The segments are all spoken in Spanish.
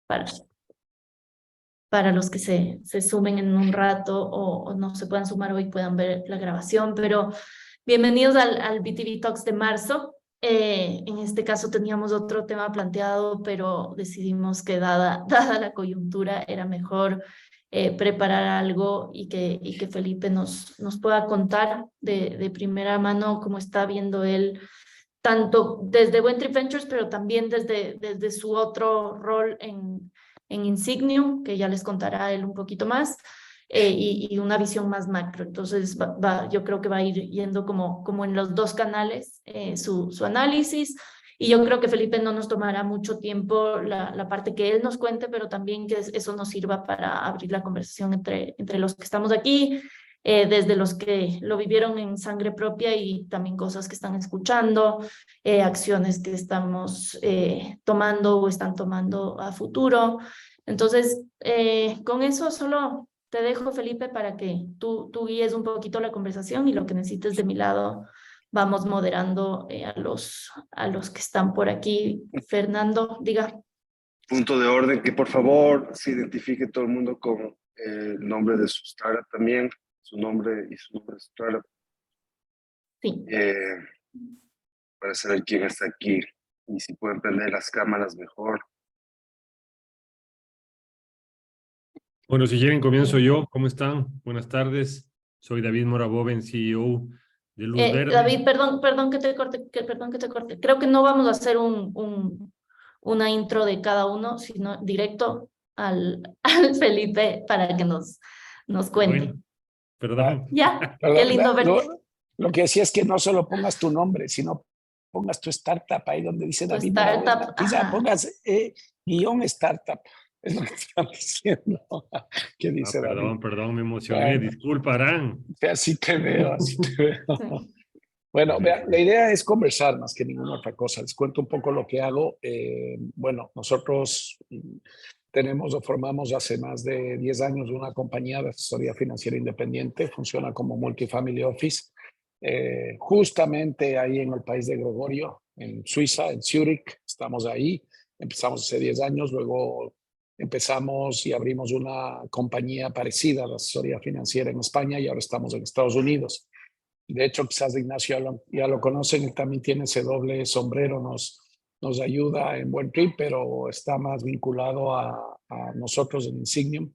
para, para los que se sumen en un rato o no se puedan sumar hoy, puedan ver la grabación. Pero bienvenidos al BTV Talks de marzo. En este caso teníamos otro tema planteado, pero decidimos que dada la coyuntura era mejor preparar algo y que Felipe nos pueda contar de primera mano cómo está viendo él, tanto desde Wentry Ventures, pero también desde su otro rol en Insignium, que ya les contará él un poquito más, y una visión más macro. Entonces, yo creo que va a ir yendo como en los dos canales su análisis. Y yo creo que Felipe no nos tomará mucho tiempo la parte que él nos cuente, pero también que eso nos sirva para abrir la conversación entre los que estamos aquí, desde los que lo vivieron en sangre propia y también cosas que están escuchando, acciones que estamos tomando o están tomando a futuro. Entonces, con eso solo te dejo, Felipe, para que tú guíes un poquito la conversación y lo que necesites de mi lado vamos moderando a los que están por aquí. Fernando, diga. Punto de orden, que por favor se identifique todo el mundo con el nombre de su startup también, su nombre y su nombre de startup, Sí. para saber quién está aquí y si pueden prender las cámaras mejor. Bueno, si quieren comienzo yo. ¿Cómo están? Buenas tardes. Soy David Moraboven, CEO de Luz Verde. David, perdón que te corte, perdón que te corte. Creo que no vamos a hacer una intro de cada uno, sino directo al Felipe para que nos cuente. Bueno, perdón. Ya, qué lindo verte. Lo que decía es que no solo pongas tu nombre, sino pongas tu startup ahí donde dice Tu David startup, Quizá pongas guión startup. Es lo que están diciendo. ¿Qué dice David? Perdón, me emocioné. Bueno, disculparán. así te veo, así te veo. Sí. Bueno, vean, la idea es conversar más que ninguna otra cosa. Les cuento un poco lo que hago. Bueno, nosotros tenemos o formamos hace más de 10 años una compañía de asesoría financiera independiente. Funciona como multifamily office. Justamente ahí en el país de Gregorio, en Suiza, en Zurich. Estamos ahí. Empezamos hace 10 años. Luego empezamos y abrimos una compañía parecida de asesoría financiera en España y ahora estamos en Estados Unidos. De hecho, quizás Ignacio ya lo conocen, él también tiene ese doble sombrero, nos ayuda en Buen Trip, pero está más vinculado a nosotros en Insignium.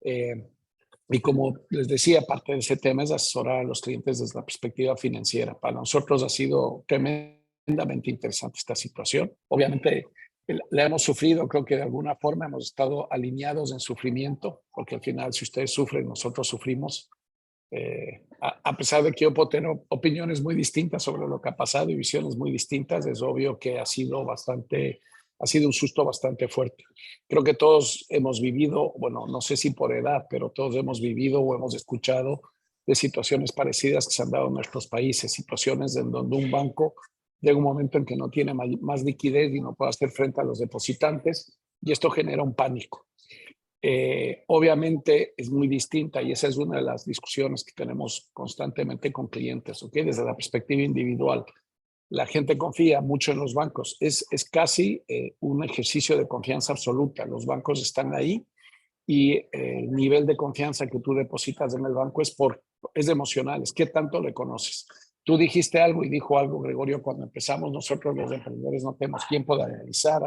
Y como les decía, parte de ese tema es asesorar a los clientes desde la perspectiva financiera. Para nosotros ha sido tremendamente interesante esta situación. Obviamente la hemos sufrido, creo que de alguna forma hemos estado alineados en sufrimiento, porque al final si ustedes sufren, nosotros sufrimos. A pesar de que yo puedo tener opiniones muy distintas sobre lo que ha pasado y visiones muy distintas, es obvio que ha sido un susto bastante fuerte. Creo que todos hemos vivido, bueno, no sé si por edad, pero todos hemos vivido o hemos escuchado de situaciones parecidas que se han dado en nuestros países, situaciones en donde un banco llega un momento en que no tiene más liquidez y no puede hacer frente a los depositantes y esto genera un pánico. Obviamente es muy distinta y esa es una de las discusiones que tenemos constantemente con clientes, ¿ok? Desde la perspectiva individual. La gente confía mucho en los bancos. Es casi un ejercicio de confianza absoluta. Los bancos están ahí y el nivel de confianza que tú depositas en el banco es emocional, es qué tanto le conoces. Tú dijiste algo y dijo algo, Gregorio, cuando empezamos, nosotros los emprendedores no tenemos tiempo de analizar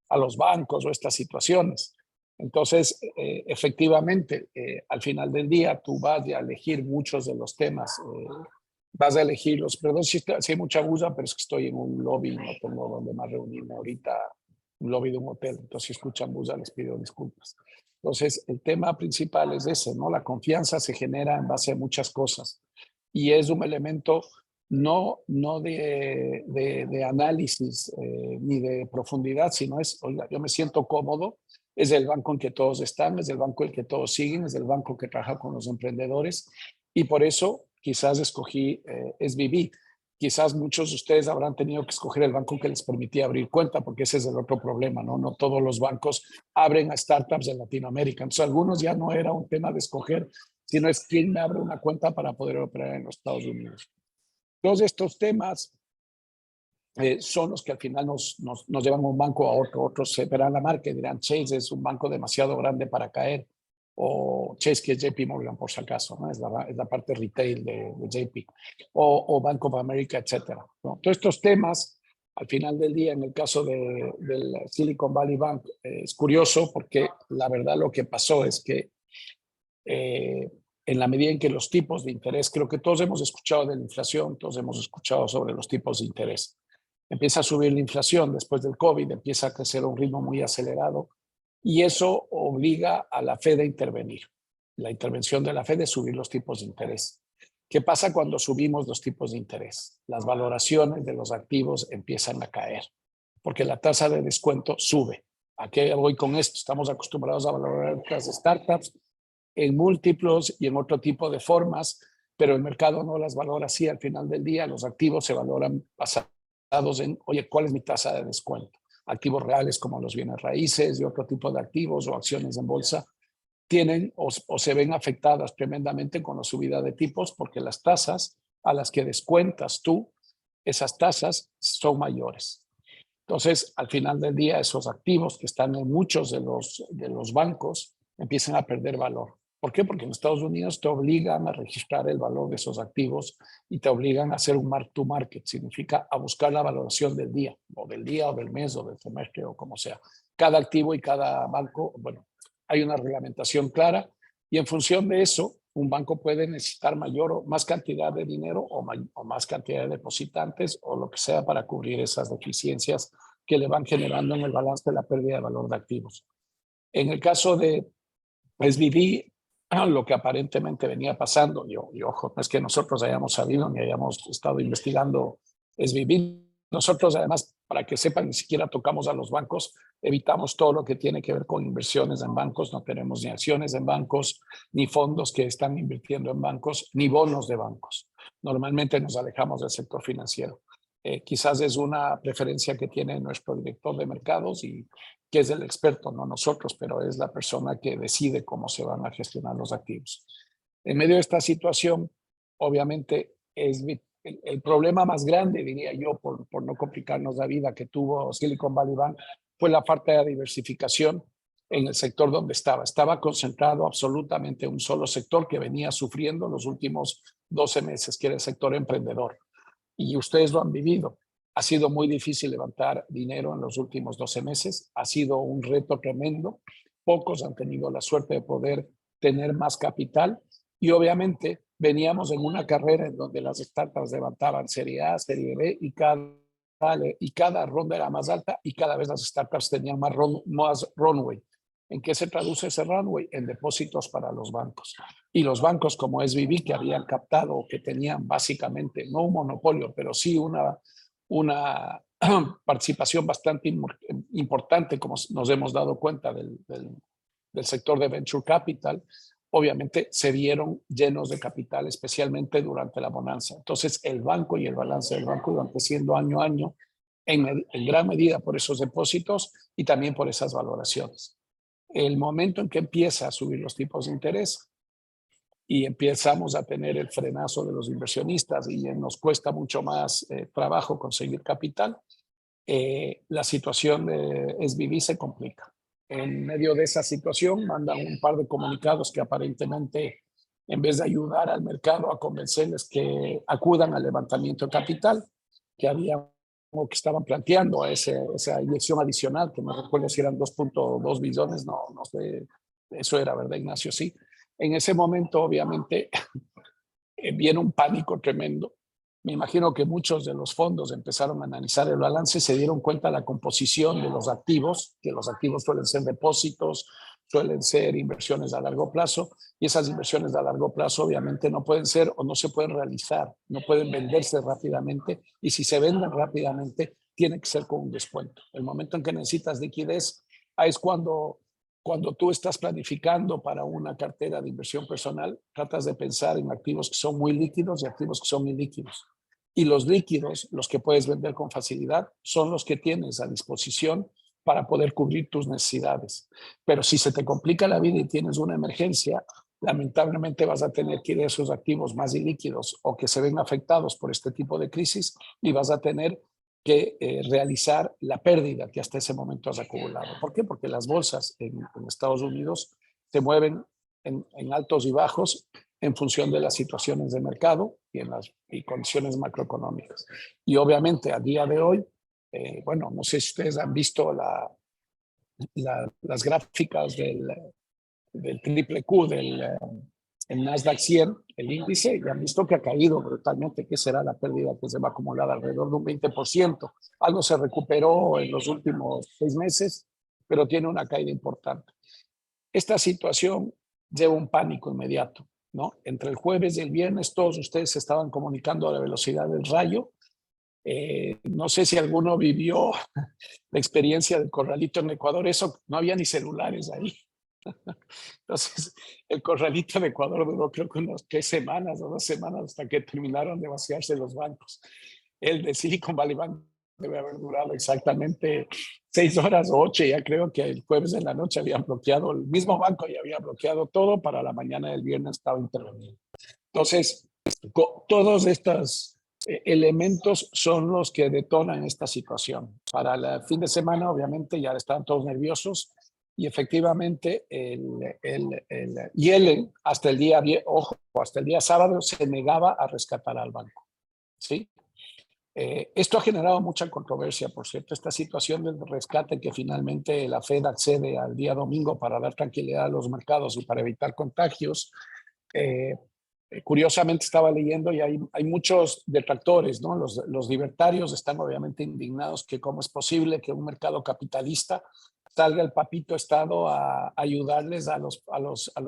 a los bancos o estas situaciones. Entonces, efectivamente, al final del día, tú vas a elegir muchos de los temas, vas a elegirlos. Perdón si hay mucha bulla, pero es que estoy en un lobby, no tengo donde más reunirme ahorita, un lobby de un hotel. Entonces, si escuchan bulla, les pido disculpas. Entonces, el tema principal es ese, ¿no? La confianza se genera en base a muchas cosas y es un elemento no de análisis ni de profundidad, sino oiga, yo me siento cómodo, es el banco en que todos están, es el banco en que todos siguen, es el banco que trabaja con los emprendedores y por eso quizás escogí SVB. Quizás muchos de ustedes habrán tenido que escoger el banco que les permitía abrir cuenta, porque ese es el otro problema, ¿no? No todos los bancos abren a startups en Latinoamérica. Entonces, algunos ya no era un tema de escoger, sino es quién me abre una cuenta para poder operar en los Estados Unidos. Todos estos temas son los que al final nos llevan a un banco a otro. Otros se verán la marca y dirán, Chase es un banco demasiado grande para caer, o Chase, que es JP Morgan por si acaso, ¿no? Es la parte retail de JP, o Bank of America, etcétera, ¿no? Todos estos temas, al final del día, en el caso del Silicon Valley Bank, es curioso porque la verdad lo que pasó es que en la medida en que los tipos de interés, creo que todos hemos escuchado de la inflación, todos hemos escuchado sobre los tipos de interés. Empieza a subir la inflación después del COVID, empieza a crecer a un ritmo muy acelerado y eso obliga a la Fed a intervenir. La intervención de la Fed es subir los tipos de interés. ¿Qué pasa cuando subimos los tipos de interés? Las valoraciones de los activos empiezan a caer porque la tasa de descuento sube. ¿A qué voy con esto? Estamos acostumbrados a valorar las startups en múltiplos y en otro tipo de formas, pero el mercado no las valora así. Al final del día, los activos se valoran basados en, oye, ¿cuál es mi tasa de descuento? Activos reales como los bienes raíces y otro tipo de activos o acciones en bolsa tienen o se ven afectadas tremendamente con la subida de tipos porque las tasas a las que descuentas tú, esas tasas son mayores. Entonces, al final del día, esos activos que están en muchos de los bancos empiezan a perder valor. ¿Por qué? Porque en Estados Unidos te obligan a registrar el valor de esos activos y te obligan a hacer un mark to market. Significa a buscar la valoración del día o del mes o del semestre o como sea. Cada activo y cada banco, bueno, hay una reglamentación clara y en función de eso, un banco puede necesitar mayor o más cantidad de dinero o más cantidad de depositantes o lo que sea para cubrir esas deficiencias que le van generando en el balance de la pérdida de valor de activos. En el caso de SVB, lo que aparentemente venía pasando, y ojo, no es que nosotros hayamos sabido ni hayamos estado investigando SVB, nosotros además, para que sepan, ni siquiera tocamos a los bancos, evitamos todo lo que tiene que ver con inversiones en bancos, no tenemos ni acciones en bancos, ni fondos que están invirtiendo en bancos, ni bonos de bancos. Normalmente nos alejamos del sector financiero. Quizás es una preferencia que tiene nuestro director de mercados y que es el experto, no nosotros, pero es la persona que decide cómo se van a gestionar los activos. En medio de esta situación, obviamente, el problema más grande, diría yo, por no complicarnos la vida que tuvo Silicon Valley Bank, fue la falta de diversificación en el sector donde estaba. Estaba concentrado absolutamente en un solo sector que venía sufriendo los últimos 12 meses, que era el sector emprendedor. Y ustedes lo han vivido. Ha sido muy difícil levantar dinero en los últimos 12 meses. Ha sido un reto tremendo. Pocos han tenido la suerte de poder tener más capital. Y obviamente veníamos en una carrera en donde las startups levantaban Serie A, Serie B y cada ronda era más alta y cada vez las startups tenían más runway. ¿En qué se traduce ese runway? En depósitos para los bancos. Y los bancos como SVB, que habían captado, que tenían básicamente, no un monopolio, pero sí una participación bastante importante, como nos hemos dado cuenta del sector de venture capital, obviamente se vieron llenos de capital, especialmente durante la bonanza. Entonces, el banco y el balance del banco iban creciendo año a año, en gran medida por esos depósitos y también por esas valoraciones. El momento en que empieza a subir los tipos de interés y empezamos a tener el frenazo de los inversionistas y nos cuesta mucho más trabajo conseguir capital, la situación de SVB se complica. En medio de esa situación mandan un par de comunicados que aparentemente, en vez de ayudar al mercado a convencerles que acudan al levantamiento de capital, que había o que estaban planteando esa inyección adicional, que no recuerdo si eran 2.2 billones, no sé, eso era, ¿verdad, Ignacio? Sí. En ese momento, obviamente, viene un pánico tremendo. Me imagino que muchos de los fondos empezaron a analizar el balance, se dieron cuenta de la composición de los activos, que los activos suelen ser depósitos, suelen ser inversiones a largo plazo, y esas inversiones a largo plazo obviamente no pueden ser o no se pueden realizar, no pueden venderse rápidamente, y si se venden rápidamente, tiene que ser con un descuento. El momento en que necesitas liquidez, es cuando tú estás planificando para una cartera de inversión personal, tratas de pensar en activos que son muy líquidos y activos que son ilíquidos. Y los líquidos, los que puedes vender con facilidad, son los que tienes a disposición para poder cubrir tus necesidades. Pero si se te complica la vida y tienes una emergencia, lamentablemente vas a tener que ir a esos activos más ilíquidos o que se ven afectados por este tipo de crisis y vas a tener que realizar la pérdida que hasta ese momento has acumulado. ¿Por qué? Porque las bolsas en Estados Unidos se mueven en altos y bajos en función de las situaciones de mercado y condiciones macroeconómicas. Y obviamente a día de hoy, bueno, no sé si ustedes han visto las gráficas del triple Q, el Nasdaq 100, el índice, y han visto que ha caído brutalmente. ¿Qué será la pérdida que se va a acumular? Alrededor de un 20%. Algo se recuperó en los últimos 6 meses, pero tiene una caída importante. Esta situación lleva un pánico inmediato, ¿no? Entre el jueves y el viernes todos ustedes se estaban comunicando a la velocidad del rayo. No sé si alguno vivió la experiencia del corralito en Ecuador. Eso, no había ni celulares ahí. Entonces, el corralito de Ecuador duró creo que unas 3 semanas o 2 semanas hasta que terminaron de vaciarse los bancos. El de Silicon Valley Bank debe haber durado exactamente 6 horas o 8. Ya creo que el jueves en la noche habían bloqueado, el mismo banco ya había bloqueado todo, para la mañana del viernes estaba intervenido. Entonces, todos estos elementos son los que detonan esta situación. Para el fin de semana, obviamente, ya estaban todos nerviosos. Y efectivamente, Yellen hasta el día sábado se negaba a rescatar al banco. ¿Sí? Esto ha generado mucha controversia, por cierto, esta situación del rescate que finalmente la Fed accede al día domingo para dar tranquilidad a los mercados y para evitar contagios. Curiosamente estaba leyendo y hay muchos detractores, ¿no? Los libertarios están obviamente indignados que cómo es posible que un mercado capitalista salga el papito Estado a ayudarles a los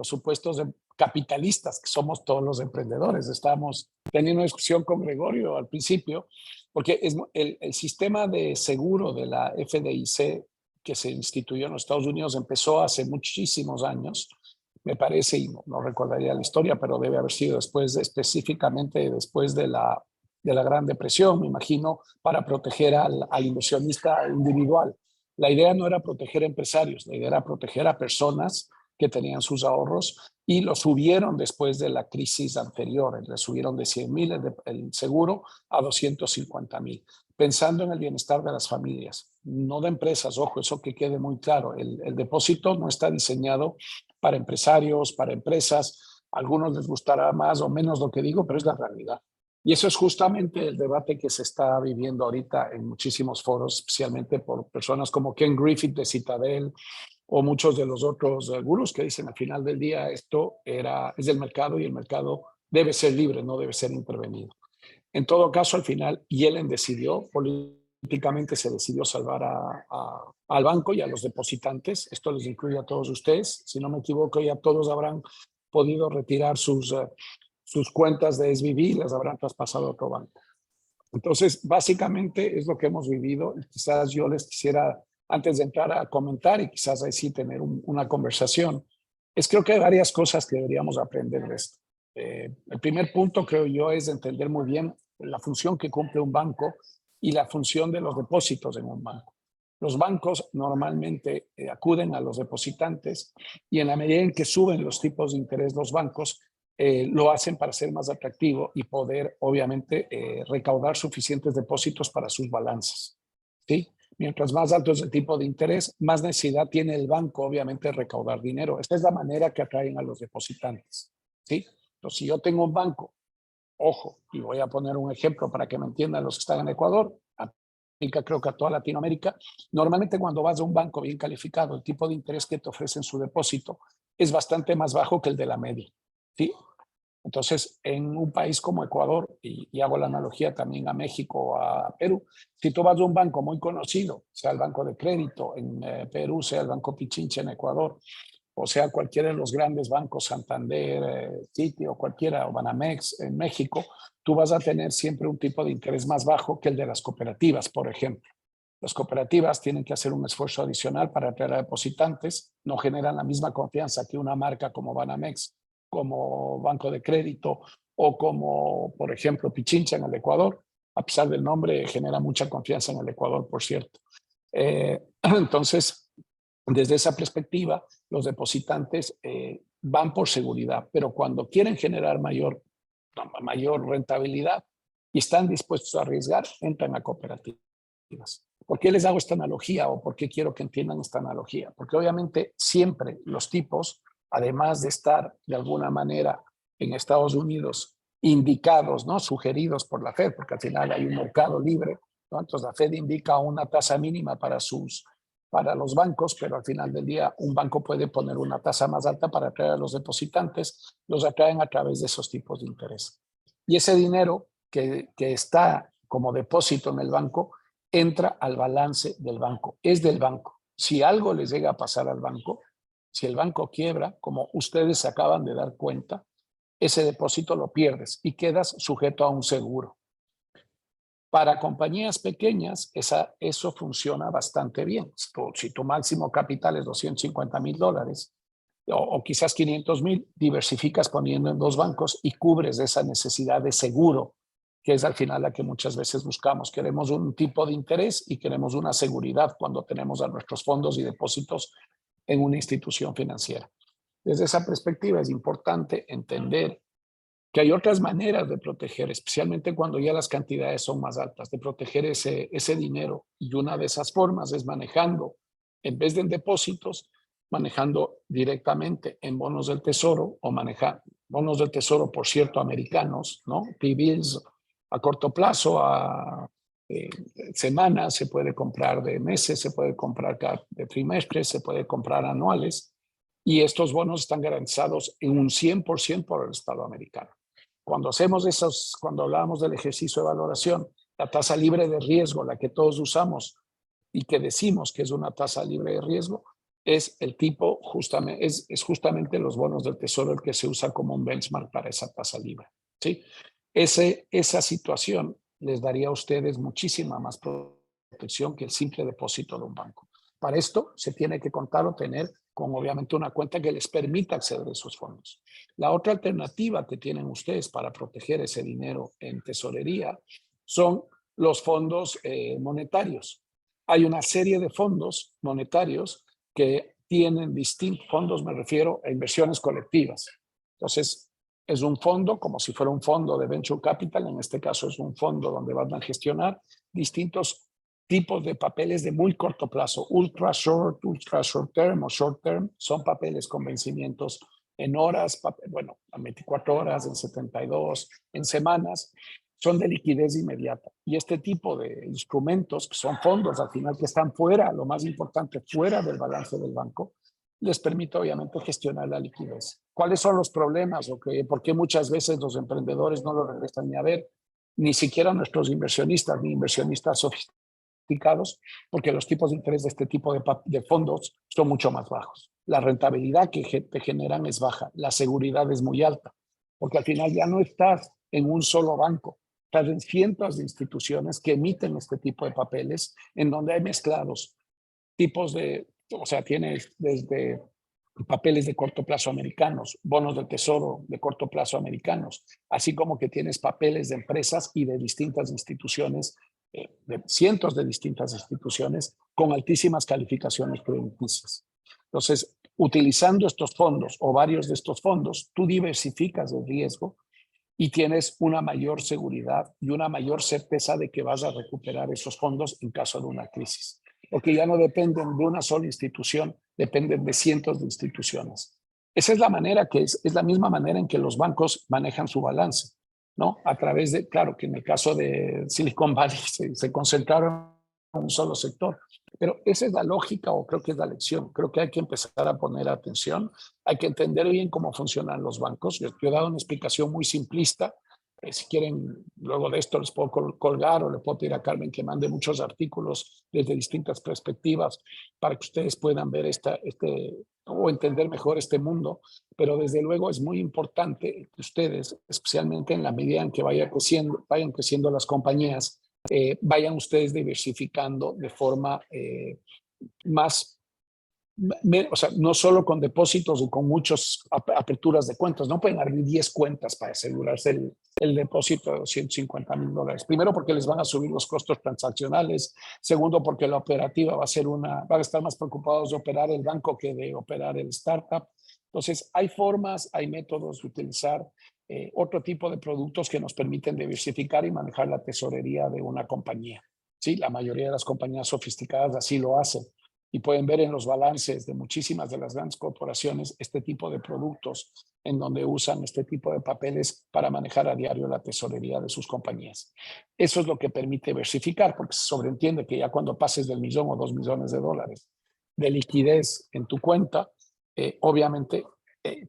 supuestos capitalistas, que somos todos los emprendedores. Estábamos teniendo una discusión con Gregorio al principio, porque el sistema de seguro de la FDIC que se instituyó en los Estados Unidos empezó hace muchísimos años, me parece, y no recordaría la historia, pero debe haber sido específicamente después de la Gran Depresión, me imagino, para proteger al inversionista individual. La idea no era proteger a empresarios, la idea era proteger a personas que tenían sus ahorros, y lo subieron después de la crisis anterior. Le subieron de 100,000 el seguro a 250,000, pensando en el bienestar de las familias, no de empresas. Ojo, eso que quede muy claro. El depósito no está diseñado para empresarios, para empresas. A algunos les gustará más o menos lo que digo, pero es la realidad. Y eso es justamente el debate que se está viviendo ahorita en muchísimos foros, especialmente por personas como Ken Griffith de Citadel o muchos de los otros gurús que dicen al final del día esto es del mercado y el mercado debe ser libre, no debe ser intervenido. En todo caso, al final, Yellen decidió, políticamente se decidió salvar al banco y a los depositantes. Esto les incluye a todos ustedes. Si no me equivoco, ya todos habrán podido retirar sus cuentas de SVB y las habrán traspasado a otro banco. Entonces, básicamente es lo que hemos vivido. Quizás yo les quisiera, antes de entrar a comentar y quizás ahí sí tener una conversación, creo que hay varias cosas que deberíamos aprender de esto. El primer punto, creo yo, es entender muy bien la función que cumple un banco y la función de los depósitos en un banco. Los bancos normalmente acuden a los depositantes y en la medida en que suben los tipos de interés los bancos, lo hacen para ser más atractivo y poder, obviamente, recaudar suficientes depósitos para sus balanzas. ¿Sí? Mientras más alto es el tipo de interés, más necesidad tiene el banco, obviamente, de recaudar dinero. Esta es la manera que atraen a los depositantes. ¿Sí? Entonces, si yo tengo un banco, ojo, y voy a poner un ejemplo para que me entiendan los que están en Ecuador, aplica creo que a toda Latinoamérica, normalmente cuando vas a un banco bien calificado, el tipo de interés que te ofrecen su depósito es bastante más bajo que el de la media. ¿Sí? Entonces, en un país como Ecuador, y hago la analogía también a México o a Perú, si tú vas a un banco muy conocido, sea el Banco de Crédito en Perú, sea el Banco Pichincha en Ecuador, o sea cualquiera de los grandes bancos, Santander, Citi o cualquiera, o Banamex en México, tú vas a tener siempre un tipo de interés más bajo que el de las cooperativas, por ejemplo. Las cooperativas tienen que hacer un esfuerzo adicional para atraer a depositantes, no generan la misma confianza que una marca como Banamex, como Banco de Crédito o como, por ejemplo, Pichincha en el Ecuador. A pesar del nombre, genera mucha confianza en el Ecuador, por cierto. Entonces, desde esa perspectiva, los depositantes van por seguridad, pero cuando quieren generar mayor rentabilidad y están dispuestos a arriesgar, entran a cooperativas. ¿Por qué les hago esta analogía o por qué quiero que entiendan esta analogía? Porque obviamente siempre los tipos, además de estar de alguna manera en Estados Unidos indicados, ¿no? Sugeridos por la Fed, porque al final hay un mercado libre, ¿no? Entonces la Fed indica una tasa mínima para los bancos, pero al final del día un banco puede poner una tasa más alta para atraer a los depositantes, los atraen a través de esos tipos de interés. Y ese dinero que está como depósito en el banco entra al balance del banco, es del banco. Si algo les llega a pasar al banco, si el banco quiebra, como ustedes se acaban de dar cuenta, ese depósito lo pierdes y quedas sujeto a un seguro. Para compañías pequeñas, eso funciona bastante bien. Si tu máximo capital es $250,000 o quizás 500,000, diversificas poniendo en 2 bancos y cubres esa necesidad de seguro, que es al final la que muchas veces buscamos. Queremos un tipo de interés y queremos una seguridad cuando tenemos a nuestros fondos y depósitos en una institución financiera. Desde esa perspectiva es importante entender que hay otras maneras de proteger, especialmente cuando ya las cantidades son más altas, de proteger ese dinero. Y una de esas formas es manejando, en vez de en depósitos, manejando directamente en bonos del tesoro o manejar bonos del tesoro, por cierto, americanos, ¿no? T-bills a corto plazo, a semanas, se puede comprar de meses, se puede comprar de trimestres, se puede comprar anuales. Y estos bonos están garantizados en un 100% por el Estado americano. Cuando hablábamos del ejercicio de valoración, la tasa libre de riesgo, la que todos usamos y que decimos que es una tasa libre de riesgo, es el tipo, es justamente los bonos del tesoro el que se usa como un benchmark para esa tasa libre, ¿sí? Esa situación les daría a ustedes muchísima más protección que el simple depósito de un banco. Para esto se tiene que contar o tener con obviamente una cuenta que les permita acceder a esos fondos. La otra alternativa que tienen ustedes para proteger ese dinero en tesorería son los fondos monetarios. Hay una serie de fondos monetarios que tienen distintos fondos, me refiero a inversiones colectivas. Entonces, es un fondo como si fuera un fondo de venture capital, en este caso es un fondo donde van a gestionar distintos tipos de papeles de muy corto plazo, ultra short term o short term, son papeles con vencimientos en horas, bueno, a 24 horas, en 72, en semanas, son de liquidez inmediata. Y este tipo de instrumentos, que son fondos al final que están fuera, lo más importante, fuera del balance del banco, les permite obviamente gestionar la liquidez. ¿Cuáles son los problemas? ¿Por qué muchas veces los emprendedores no lo regresan ni a ver? Ni siquiera nuestros inversionistas, ni inversionistas sofisticados, porque los tipos de interés de este tipo de fondos son mucho más bajos. La rentabilidad que te generan es baja, la seguridad es muy alta, porque al final ya no estás en un solo banco, estás en cientos de instituciones que emiten este tipo de papeles, en donde hay mezclados tipos de, o sea, tienes desde papeles de corto plazo americanos, bonos del tesoro de corto plazo americanos, así como que tienes papeles de empresas y de distintas instituciones, de cientos de distintas instituciones con altísimas calificaciones crediticias. Entonces, utilizando estos fondos o varios de estos fondos, tú diversificas el riesgo y tienes una mayor seguridad y una mayor certeza de que vas a recuperar esos fondos en caso de una crisis, porque ya no dependen de una sola institución, dependen de cientos de instituciones. Esa es la manera es la misma manera en que los bancos manejan su balance, ¿no? A través de, claro, que en el caso de Silicon Valley se concentraron en un solo sector, pero esa es la lógica o creo que es la lección. Creo que hay que empezar a poner atención, hay que entender bien cómo funcionan los bancos. Yo he dado una explicación muy simplista. Si quieren, luego de esto les puedo colgar o le puedo pedir a Carmen que mande muchos artículos desde distintas perspectivas para que ustedes puedan ver o entender mejor este mundo. Pero desde luego es muy importante que ustedes, especialmente en la medida en que vayan creciendo las compañías, vayan ustedes diversificando de forma más, o sea, no solo con depósitos y con muchas aperturas de cuentas, no pueden abrir 10 cuentas para asegurarse el depósito de $250,000. Primero, porque les van a subir los costos transaccionales. Segundo, porque la operativa van a estar más preocupados de operar el banco que de operar el startup. Entonces, hay formas, hay métodos de utilizar otro tipo de productos que nos permiten diversificar y manejar la tesorería de una compañía. Sí, la mayoría de las compañías sofisticadas así lo hacen y pueden ver en los balances de muchísimas de las grandes corporaciones este tipo de productos en donde usan este tipo de papeles para manejar a diario la tesorería de sus compañías. Eso es lo que permite diversificar, porque se sobreentiende que ya cuando pases del $1 o $2 millones de liquidez en tu cuenta, obviamente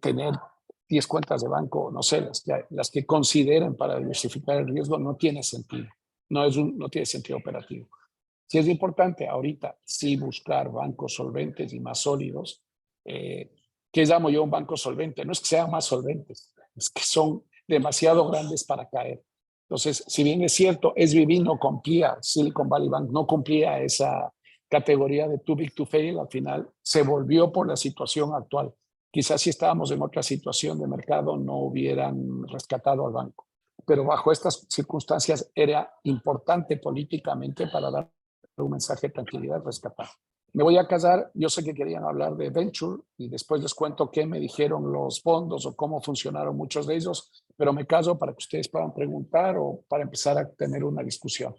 tener 10 cuentas de banco, no sé, las que consideren para diversificar el riesgo no tiene sentido. No tiene sentido operativo. Sí es importante ahorita sí buscar bancos solventes y más sólidos. ¿Qué llamo yo un banco solvente? No es que sean más solventes, es que son demasiado grandes para caer. Entonces, si bien es cierto, SVB no cumplía, Silicon Valley Bank no cumplía esa categoría de too big to fail, al final se volvió por la situación actual. Quizás si estábamos en otra situación de mercado no hubieran rescatado al banco, pero bajo estas circunstancias era importante políticamente para dar un mensaje de tranquilidad, rescatar. Me voy a casar, yo sé que querían hablar de Venture y después les cuento qué me dijeron los fondos o cómo funcionaron muchos de ellos, pero me caso para que ustedes puedan preguntar o para empezar a tener una discusión.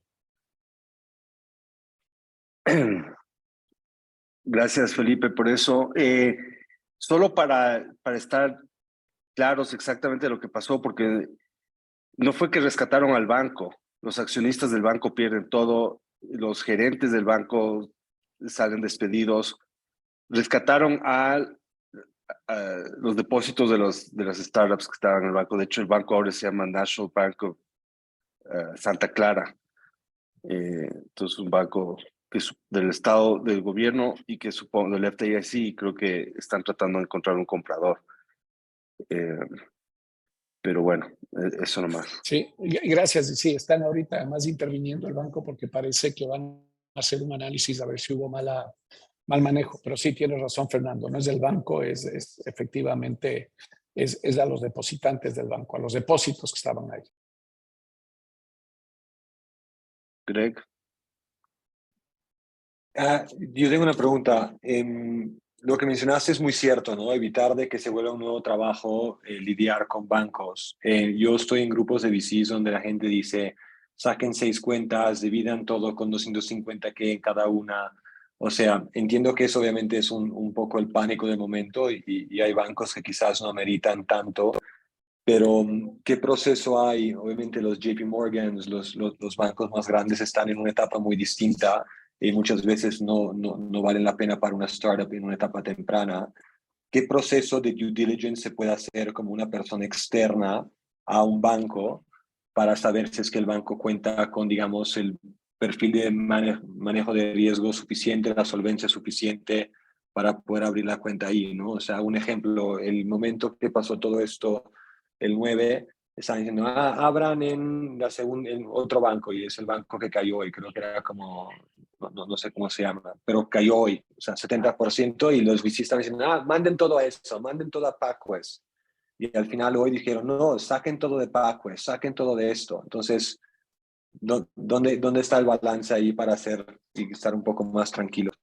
Gracias, Felipe, por eso. Solo para estar claros exactamente lo que pasó, porque no fue que rescataron al banco, los accionistas del banco pierden todo, los gerentes del banco salen despedidos, rescataron a los depósitos de las startups que estaban en el banco. De hecho, el banco ahora se llama National Bank of Santa Clara. Entonces, un banco que es del Estado, del gobierno y que supongo del FDIC, y creo que están tratando de encontrar un comprador. Pero bueno, eso nomás. Sí, gracias. Sí, están ahorita además interviniendo el banco porque parece que van a hacer un análisis a ver si hubo mal manejo. Pero sí, tienes razón, Fernando. No es del banco, es efectivamente es a los depositantes del banco, a los depósitos que estaban ahí. Greg. Yo tengo una pregunta. Lo que mencionaste es muy cierto, ¿no? Evitar de que se vuelva un nuevo trabajo, lidiar con bancos. Yo estoy en grupos de VCs donde la gente dice, saquen 6 cuentas, dividan todo con 250K en cada una. O sea, entiendo que eso obviamente es un poco el pánico del momento y hay bancos que quizás no ameritan tanto, pero ¿qué proceso hay? Obviamente los JP Morgans, los bancos más grandes están en una etapa muy distinta y muchas veces no valen la pena para una startup en una etapa temprana. ¿Qué proceso de due diligence se puede hacer como una persona externa a un banco para saber si es que el banco cuenta con, digamos, el perfil de manejo de riesgo suficiente, la solvencia suficiente para poder abrir la cuenta ahí, ¿no? O sea, un ejemplo, el momento que pasó todo esto, el 9, estaban diciendo, abran en otro banco, y es el banco que cayó hoy, creo que era como, no sé cómo se llama, pero cayó hoy, o sea, 70%, y los VCs estaban diciendo, manden todo eso, manden todo a PacWest. Y al final hoy dijeron, no, saquen todo de PacWest, saquen todo de esto. Entonces, ¿dónde está el balance ahí para hacer y estar un poco más tranquilos?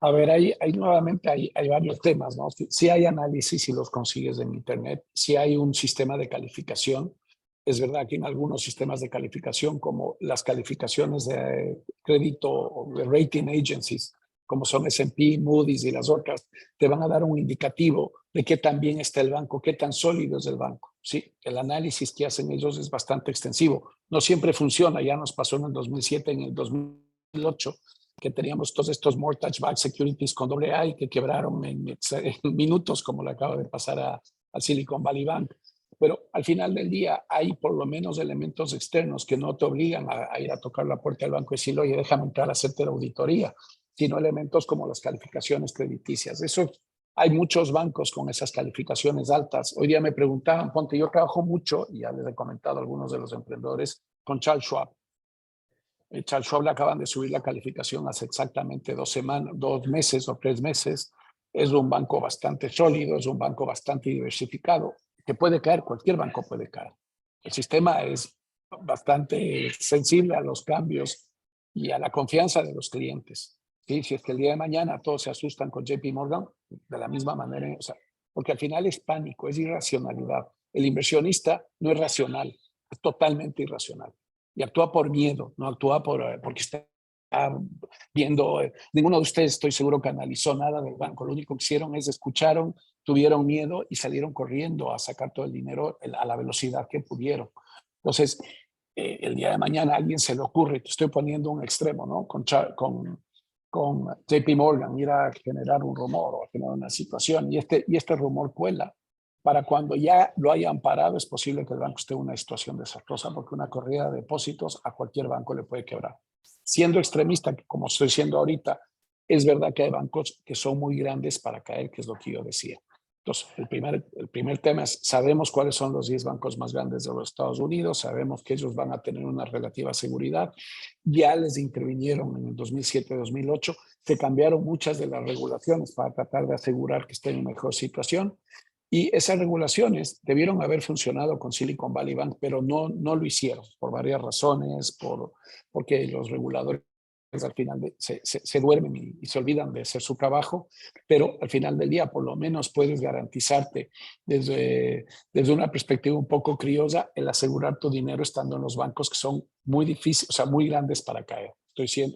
A ver, nuevamente hay varios temas, ¿no? Si hay análisis y los consigues en Internet, si hay un sistema de calificación. Es verdad que en algunos sistemas de calificación, como las calificaciones de crédito o de rating agencies, como son S&P, Moody's y las otras, te van a dar un indicativo de qué tan bien está el banco, qué tan sólido es el banco. Sí, el análisis que hacen ellos es bastante extensivo. No siempre funciona, ya nos pasó en el 2007, en el 2008, que teníamos todos estos mortgage-backed securities con AA y que quebraron en minutos, como le acaba de pasar a Silicon Valley Bank. Pero al final del día hay por lo menos elementos externos que no te obligan a ir a tocar la puerta del banco y decirle, oye, déjame entrar a hacerte la auditoría, sino elementos como las calificaciones crediticias. Eso, hay muchos bancos con esas calificaciones altas. Hoy día me preguntaban, ponte, yo trabajo mucho, y ya les he comentado a algunos de los emprendedores, con Charles Schwab. Charles Schwab le acaban de subir la calificación hace exactamente 2 meses o 3 meses. Es un banco bastante sólido, es un banco bastante diversificado, que puede caer, cualquier banco puede caer. El sistema es bastante sensible a los cambios y a la confianza de los clientes. ¿Sí? Si es que el día de mañana todos se asustan con JP Morgan, de la misma manera, o sea, porque al final es pánico, es irracionalidad. El inversionista no es racional, es totalmente irracional. y actúa por miedo, no actúa porque está viendo, ninguno de ustedes estoy seguro que analizó nada del banco, lo único que hicieron es escucharon, tuvieron miedo y salieron corriendo a sacar todo el dinero a la velocidad que pudieron. Entonces, el día de mañana a alguien se le ocurre, te estoy poniendo un extremo, ¿no? Con JP Morgan, ir a generar un rumor o a generar una situación y este rumor cuela. Para cuando ya lo hayan parado, es posible que el banco esté en una situación desastrosa porque una corrida de depósitos a cualquier banco le puede quebrar. Siendo extremista, como estoy siendo ahorita, es verdad que hay bancos que son muy grandes para caer, que es lo que yo decía. Entonces, el primer tema es, sabemos cuáles son los 10 bancos más grandes de los Estados Unidos, sabemos que ellos van a tener una relativa seguridad, ya les intervinieron en el 2007-2008, se cambiaron muchas de las regulaciones para tratar de asegurar que estén en mejor situación, y esas regulaciones debieron haber funcionado con Silicon Valley Bank, pero no lo hicieron por varias razones, porque los reguladores al final se duermen y se olvidan de hacer su trabajo, pero al final del día por lo menos puedes garantizarte desde una perspectiva un poco criolla el asegurar tu dinero estando en los bancos que son muy difíciles, o sea, muy grandes para caer.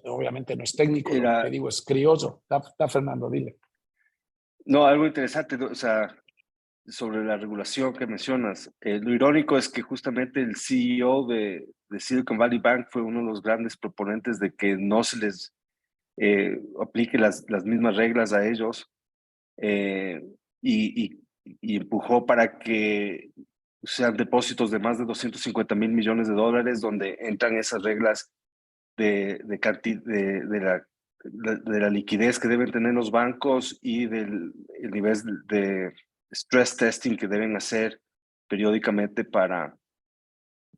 Obviamente no es técnico, lo que digo es criollo. Está Fernando, dile. No, algo interesante, o sea, sobre la regulación que mencionas. Lo irónico es que justamente el CEO de Silicon Valley Bank fue uno de los grandes proponentes de que no se les aplique las mismas reglas a ellos y empujó para que sean depósitos de más de 250 mil millones de dólares donde entran esas reglas de la liquidez que deben tener los bancos y del el nivel de stress testing que deben hacer periódicamente para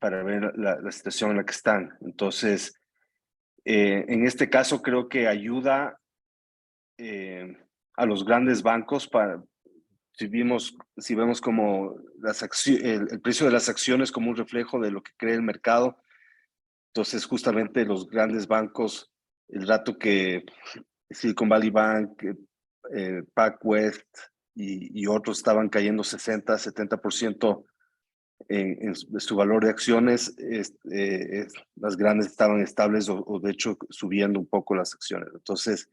ver la situación en la que están. Entonces, en este caso creo que ayuda a los grandes bancos para, si vemos como el precio de las acciones como un reflejo de lo que cree el mercado, entonces justamente los grandes bancos, el rato que Silicon Valley Bank, PacWest y otros estaban cayendo 60-70% en su valor de acciones, las grandes estaban estables o de hecho subiendo un poco las acciones. Entonces,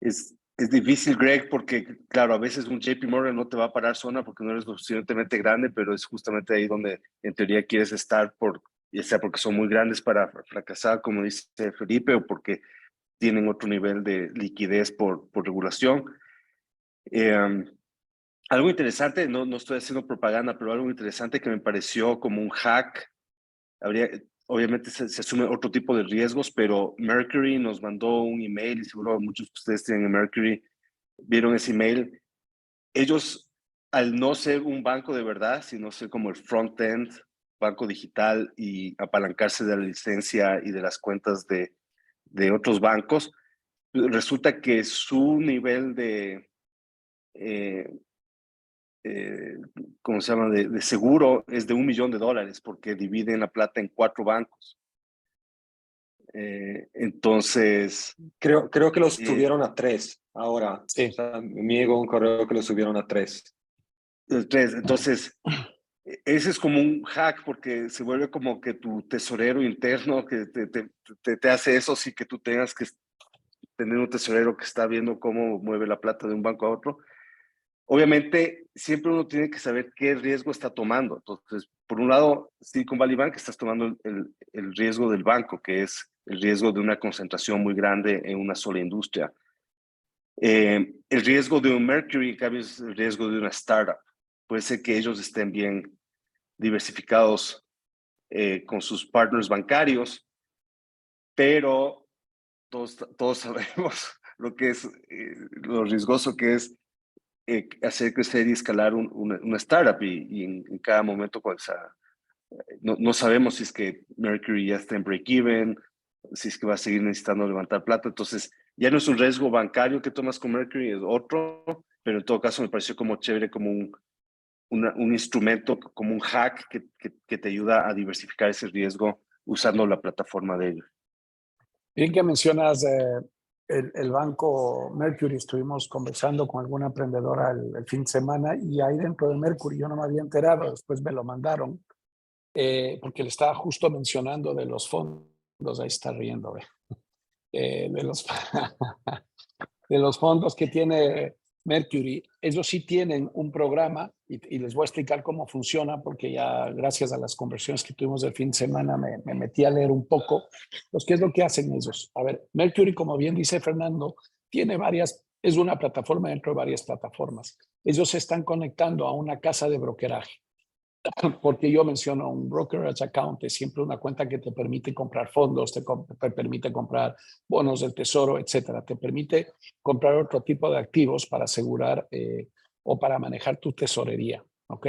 es difícil, Greg, porque claro, a veces un JP Morgan no te va a parar zona porque no eres lo suficientemente grande, pero es justamente ahí donde en teoría quieres estar, ya sea porque son muy grandes para fracasar, como dice Felipe, o porque tienen otro nivel de liquidez por regulación. Algo interesante, no estoy haciendo propaganda, pero algo interesante que me pareció como un hack, obviamente se asume otro tipo de riesgos, pero Mercury nos mandó un email y seguro muchos de ustedes tienen Mercury, vieron ese email. Ellos, al no ser un banco de verdad, sino ser como el front-end, banco digital y apalancarse de la licencia y de las cuentas de otros bancos, resulta que su nivel de, ¿cómo se llama?, de seguro es de $1 millón porque dividen la plata en 4 bancos. Entonces... Creo que los subieron a 3 ahora. Sí. O sea, me llegó un correo que los subieron a 3. 3. Entonces, ese es como un hack porque se vuelve como que tu tesorero interno que te hace eso, sí que tú tengas que tener un tesorero que está viendo cómo mueve la plata de un banco a otro. Obviamente, siempre uno tiene que saber qué riesgo está tomando. Entonces, por un lado, Silicon Valley Bank estás tomando el riesgo del banco, que es el riesgo de una concentración muy grande en una sola industria. El riesgo de un Mercury, en cambio, es el riesgo de una startup. Puede ser que ellos estén bien diversificados con sus partners bancarios, pero todos sabemos lo que es, lo riesgoso que es hacer crecer y escalar una startup y en cada momento pues, no sabemos si es que Mercury ya está en break-even, si es que va a seguir necesitando levantar plata. Entonces, ya no es un riesgo bancario que tomas con Mercury, es otro, pero en todo caso me pareció como chévere, como un instrumento, como un hack que te ayuda a diversificar ese riesgo usando la plataforma de ellos. Bien que mencionas el banco Mercury, estuvimos conversando con alguna emprendedora el fin de semana y ahí dentro de Mercury yo no me había enterado, después me lo mandaron. porque le estaba justo mencionando de los fondos, ahí está riendo, de los, de los fondos que tiene Mercury. Ellos sí tienen un programa y les voy a explicar cómo funciona, porque ya gracias a las conversiones que tuvimos el fin de semana me metí a leer un poco. Pues, ¿qué es lo que hacen ellos? A ver, Mercury, como bien dice Fernando, tiene varias, es una plataforma dentro de varias plataformas. Ellos se están conectando a una casa de brokeraje. Porque yo menciono un brokerage account, es siempre una cuenta que te permite comprar fondos, te permite comprar bonos del tesoro, etcétera. Te permite comprar otro tipo de activos para asegurar o para manejar tu tesorería, ¿ok?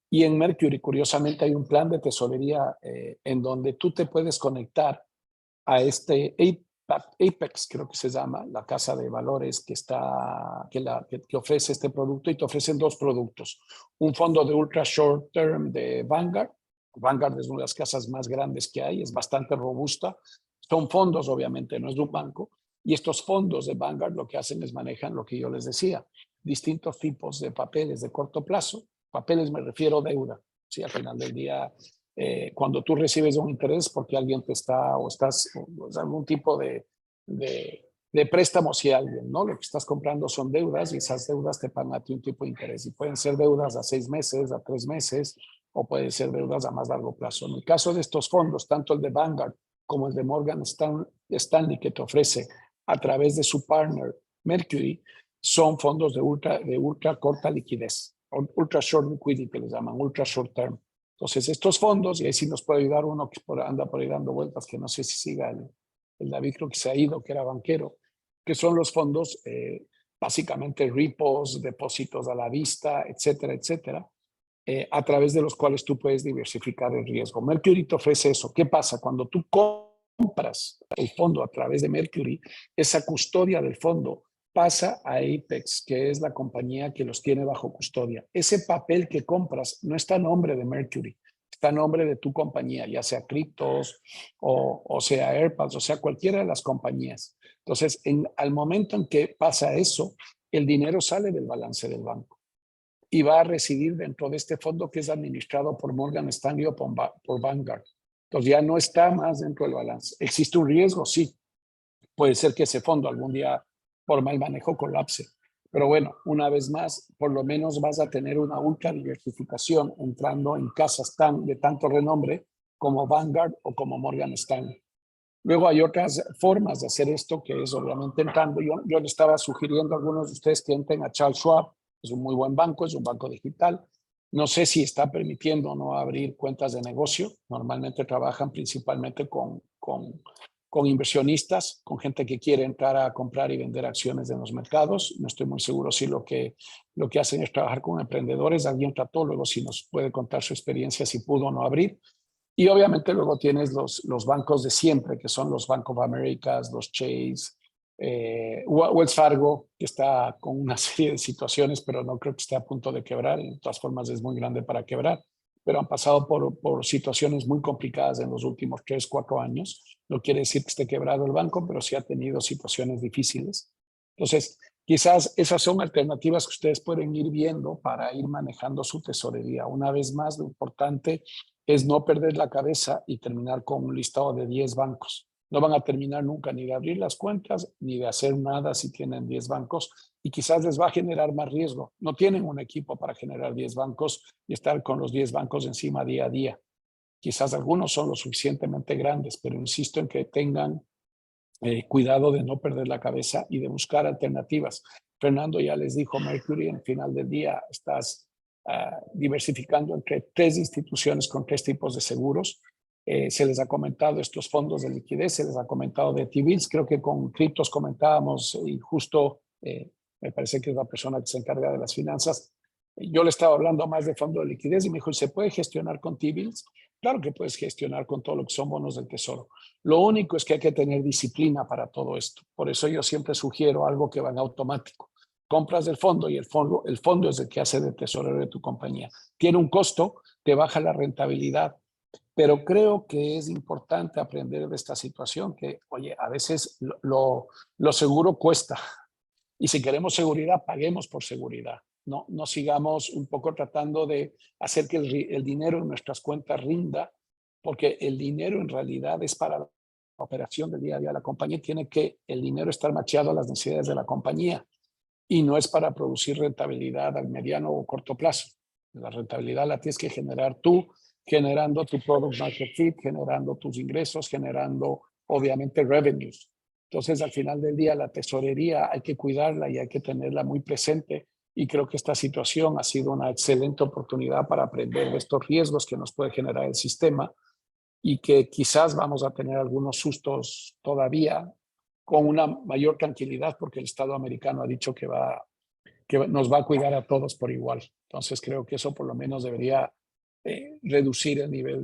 Y en Mercury, curiosamente, hay un plan de tesorería en donde tú te puedes conectar a este Apex, creo que se llama, la casa de valores que ofrece este producto, y te ofrecen dos productos. Un fondo de ultra short term de Vanguard. Vanguard es una de las casas más grandes que hay, es bastante robusta. Son fondos, obviamente, no es de un banco. Y estos fondos de Vanguard lo que hacen es manejan lo que yo les decía, distintos tipos de papeles de corto plazo. Papeles me refiero a deuda. ¿Sí? Al final del día, cuando tú recibes un interés porque alguien te está o estás o algún tipo de préstamo hacia alguien, ¿no? Lo que estás comprando son deudas y esas deudas te pagan a ti un tipo de interés y pueden ser deudas a 6 meses, a 3 meses o pueden ser deudas a más largo plazo. En el caso de estos fondos, tanto el de Vanguard como el de Morgan Stanley que te ofrece a través de su partner Mercury, son fondos de ultra corta liquidez, ultra short liquidity que les llaman, ultra short term. Entonces, estos fondos, y ahí sí nos puede ayudar uno que anda por ahí dando vueltas, que no sé si siga el David, creo que se ha ido, que era banquero, que son los fondos, básicamente repos, depósitos a la vista, etcétera, etcétera, a través de los cuales tú puedes diversificar el riesgo. Mercury te ofrece eso. ¿Qué pasa? Cuando tú compras el fondo a través de Mercury, esa custodia del fondo pasa a Apex, que es la compañía que los tiene bajo custodia. Ese papel que compras no está a nombre de Mercury, está a nombre de tu compañía, ya sea Cryptos o sea AirPods, o sea cualquiera de las compañías. Entonces, al momento en que pasa eso, el dinero sale del balance del banco y va a residir dentro de este fondo que es administrado por Morgan Stanley o por Vanguard. Entonces ya no está más dentro del balance. ¿Existe un riesgo? Sí. Puede ser que ese fondo algún día por mal manejo colapse. Pero bueno, una vez más, por lo menos vas a tener una ultra diversificación entrando en casas de tanto renombre como Vanguard o como Morgan Stanley. Luego hay otras formas de hacer esto, que es obviamente entrando. Yo le estaba sugiriendo a algunos de ustedes que entren a Charles Schwab. Es un muy buen banco, es un banco digital. No sé si está permitiendo o no abrir cuentas de negocio. Normalmente trabajan principalmente con inversionistas, con gente que quiere entrar a comprar y vender acciones en los mercados. No estoy muy seguro si lo que hacen es trabajar con emprendedores. Alguien trató, luego si nos puede contar su experiencia, si pudo o no abrir. Y obviamente luego tienes los bancos de siempre, que son los Bank of America, los Chase, Wells Fargo, que está con una serie de situaciones, pero no creo que esté a punto de quebrar. De todas formas, es muy grande para quebrar, pero han pasado por situaciones muy complicadas en los últimos 3, 4 años. No quiere decir que esté quebrado el banco, pero sí ha tenido situaciones difíciles. Entonces, quizás esas son alternativas que ustedes pueden ir viendo para ir manejando su tesorería. Una vez más, lo importante es no perder la cabeza y terminar con un listado de 10 bancos. No van a terminar nunca ni de abrir las cuentas ni de hacer nada si tienen 10 bancos y quizás les va a generar más riesgo. No tienen un equipo para generar 10 bancos y estar con los 10 bancos encima día a día. Quizás algunos son lo suficientemente grandes, pero insisto en que tengan cuidado de no perder la cabeza y de buscar alternativas. Fernando ya les dijo, Mercury, en el final del día estás diversificando entre 3 instituciones con 3 tipos de seguros. Se les ha comentado estos fondos de liquidez, se les ha comentado de T-bills. Creo que con criptos comentábamos y justo me parece que es la persona que se encarga de las finanzas. Yo le estaba hablando más de fondo de liquidez y me dijo, ¿se puede gestionar con T-bills? Claro que puedes gestionar con todo lo que son bonos del tesoro. Lo único es que hay que tener disciplina para todo esto. Por eso yo siempre sugiero algo que va en automático. Compras el fondo y el fondo es el que hace de tesorero de tu compañía. Tiene un costo, te baja la rentabilidad, pero creo que es importante aprender de esta situación que, oye, a veces lo seguro cuesta y si queremos seguridad, paguemos por seguridad. no sigamos un poco tratando de hacer que el dinero en nuestras cuentas rinda, porque el dinero en realidad es para la operación del día a día. La compañía tiene que el dinero estar macheado a las necesidades de la compañía y no es para producir rentabilidad al mediano o corto plazo. La rentabilidad la tienes que generar tú, generando tu product market fit, generando tus ingresos, generando obviamente revenues. Entonces, al final del día, la tesorería hay que cuidarla y hay que tenerla muy presente. Y creo que esta situación ha sido una excelente oportunidad para aprender de estos riesgos que nos puede generar el sistema y que quizás vamos a tener algunos sustos todavía con una mayor tranquilidad porque el Estado americano ha dicho que nos va a cuidar a todos por igual. Entonces creo que eso por lo menos debería reducir el nivel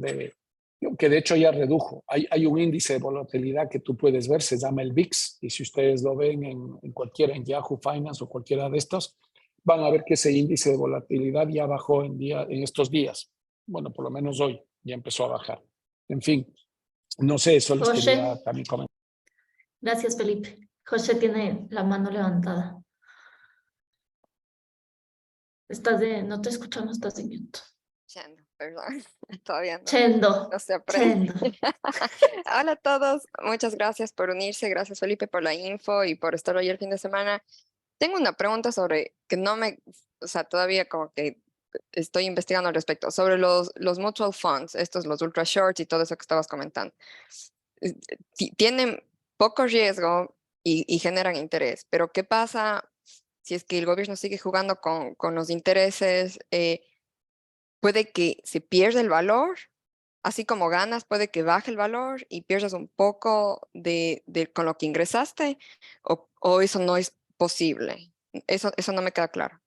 que de hecho ya redujo. Hay un índice de volatilidad que tú puedes ver, se llama el VIX, y si ustedes lo ven en cualquiera, en Yahoo Finance o cualquiera de estos, van a ver que ese índice de volatilidad ya bajó en estos días. Bueno, por lo menos hoy ya empezó a bajar. En fin, no sé, eso les quería José, también comentar. gracias, Felipe. José tiene la mano levantada. No te escuchamos, estás en mute. Chendo, perdón, todavía Chendo, no se aprende. Chendo. Hola a todos, muchas gracias por unirse, gracias Felipe por la info y por estar hoy el fin de semana. Tengo una pregunta sobre que o sea, todavía como que estoy investigando al respecto, sobre los mutual funds, estos, los ultra shorts y todo eso que estabas comentando. Tienen poco riesgo y generan interés, pero ¿qué pasa si es que el gobierno sigue jugando con los intereses? Puede que se pierda el valor, así como ganas, puede que baje el valor y pierdas un poco con lo que ingresaste, o eso no es posible. Eso no me queda claro.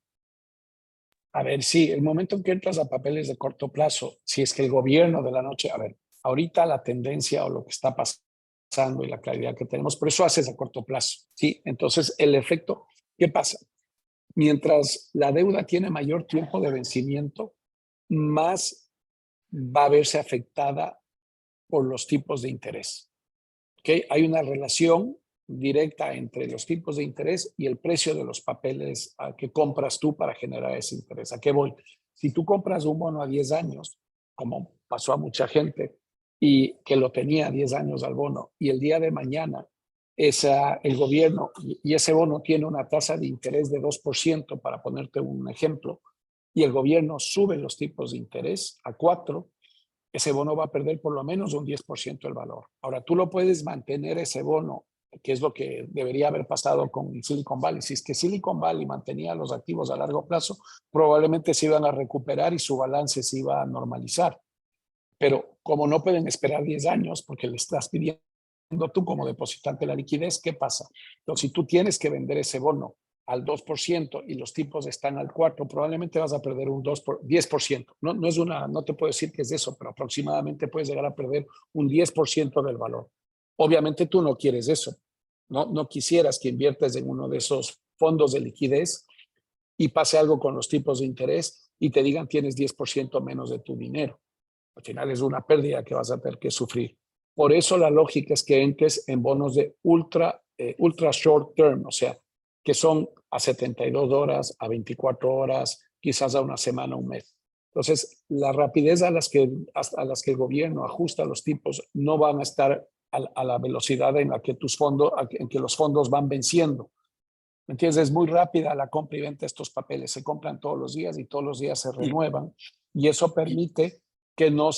A ver, sí, el momento en que entras a papeles de corto plazo, si es que el gobierno de la noche, a ver, ahorita la tendencia o lo que está pasando y la claridad que tenemos, por eso haces a corto plazo, ¿sí? Entonces, el efecto, ¿qué pasa? Mientras la deuda tiene mayor tiempo de vencimiento, más va a verse afectada por los tipos de interés. ¿Okay? Hay una relación directa entre los tipos de interés y el precio de los papeles que compras tú para generar ese interés. ¿A qué voy? Si tú compras un bono a 10 años, como pasó a mucha gente, y que lo tenía a 10 años al bono, y el día de mañana el gobierno, y ese bono tiene una tasa de interés de 2%, para ponerte un ejemplo, y el gobierno sube los tipos de interés a 4%, ese bono va a perder por lo menos un 10% del valor. Ahora, tú lo puedes mantener ese bono, que es lo que debería haber pasado con Silicon Valley. Si es que Silicon Valley mantenía los activos a largo plazo, probablemente se iban a recuperar y su balance se iba a normalizar. Pero como no pueden esperar 10 años porque le estás pidiendo tú como depositante la liquidez, ¿qué pasa? Entonces, si tú tienes que vender ese bono al 2% y los tipos están al 4%, probablemente vas a perder un 10%. No te puedo decir que es eso, pero aproximadamente puedes llegar a perder un 10% del valor. Obviamente tú no quieres eso. No quisieras que inviertas en uno de esos fondos de liquidez y pase algo con los tipos de interés y te digan tienes 10% menos de tu dinero. Al final es una pérdida que vas a tener que sufrir. Por eso la lógica es que entres en bonos de ultra short term, o sea, que son a 72 horas, a 24 horas, quizás a una semana, un mes. Entonces, la rapidez a las que el gobierno ajusta los tipos no van a estar a la velocidad en la que los fondos van venciendo. ¿Me entiendes? Es muy rápida la compra y venta de estos papeles. Se compran todos los días y todos los días se renuevan, y eso permite que no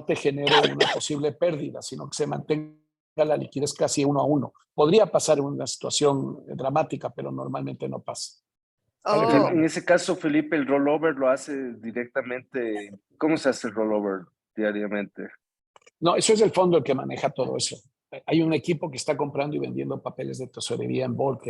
te genere una posible pérdida, sino que se mantenga la liquidez casi 1 a 1. Podría pasar en una situación dramática, pero normalmente no pasa. Oh, En ese caso, Felipe, el rollover lo hace directamente. ¿Cómo se hace el rollover diariamente? No, eso es el fondo el que maneja todo eso. Hay un equipo que está comprando y vendiendo papeles de tesorería en bulk,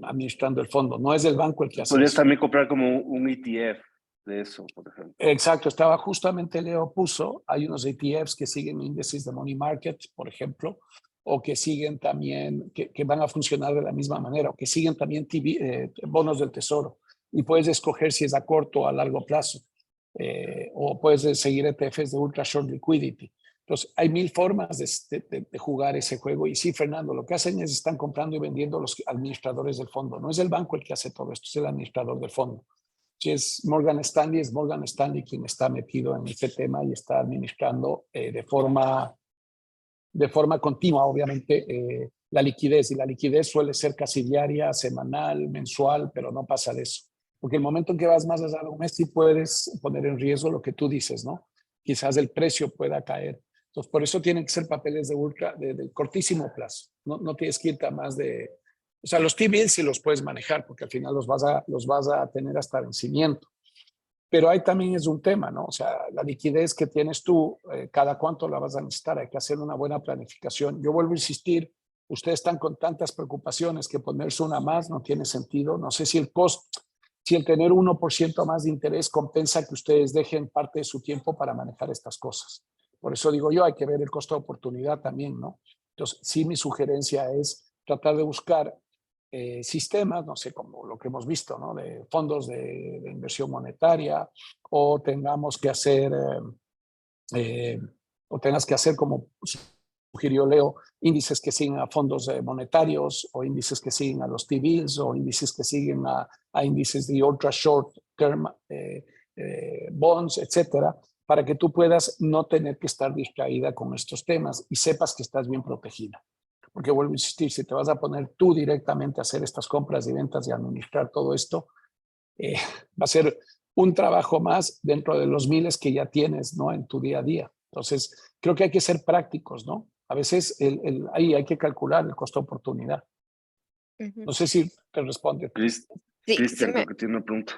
administrando el fondo. No es el banco el que hace Podrías eso. también comprar como un ETF de eso, por ejemplo. Exacto, estaba justamente Leo puso, hay unos ETFs que siguen índices de money market, por ejemplo, o que siguen también, que van a funcionar de la misma manera, o que siguen también bonos del tesoro, y puedes escoger si es a corto o a largo plazo, o puedes seguir ETFs de ultra short liquidity. Entonces, hay mil formas de jugar ese juego. Y sí, Fernando, lo que hacen es están comprando y vendiendo los administradores del fondo. No es el banco el que hace todo esto, es el administrador del fondo. Si es Morgan Stanley quien está metido en este tema y está administrando de forma continua, obviamente, la liquidez. Y la liquidez suele ser casi diaria, semanal, mensual, pero no pasa de eso. Porque el momento en que vas más allá de un mes, sí puedes poner en riesgo lo que tú dices, ¿no? Quizás el precio pueda caer. Entonces, por eso tienen que ser papeles de cortísimo plazo. No tienes que irte a más de... O sea, los T-bills sí los puedes manejar, porque al final los vas a tener hasta vencimiento. Pero ahí también es un tema, ¿no? O sea, la liquidez que tienes tú, cada cuánto la vas a necesitar, hay que hacer una buena planificación. Yo vuelvo a insistir, ustedes están con tantas preocupaciones que ponerse una más no tiene sentido. No sé si si el tener 1% más de interés compensa que ustedes dejen parte de su tiempo para manejar estas cosas. Por eso digo yo, hay que ver el costo de oportunidad también, ¿no? Entonces, sí, mi sugerencia es tratar de buscar sistemas, no sé, como lo que hemos visto, ¿no? De fondos de inversión monetaria, o tengamos que hacer, o tengas que hacer, como sugirió Leo, índices que siguen a fondos monetarios, o índices que siguen a los T-bills, o índices que siguen a índices de ultra short term bonds, etcétera, para que tú puedas no tener que estar distraída con estos temas y sepas que estás bien protegida. Porque vuelvo a insistir, si te vas a poner tú directamente a hacer estas compras y ventas y administrar todo esto, va a ser un trabajo más dentro de los miles que ya tienes, ¿no? En tu día a día. Entonces, creo que hay que ser prácticos, ¿no? A veces ahí hay que calcular el costo de oportunidad. No sé si te responde. Sí, Cristian, creo que tiene una pregunta.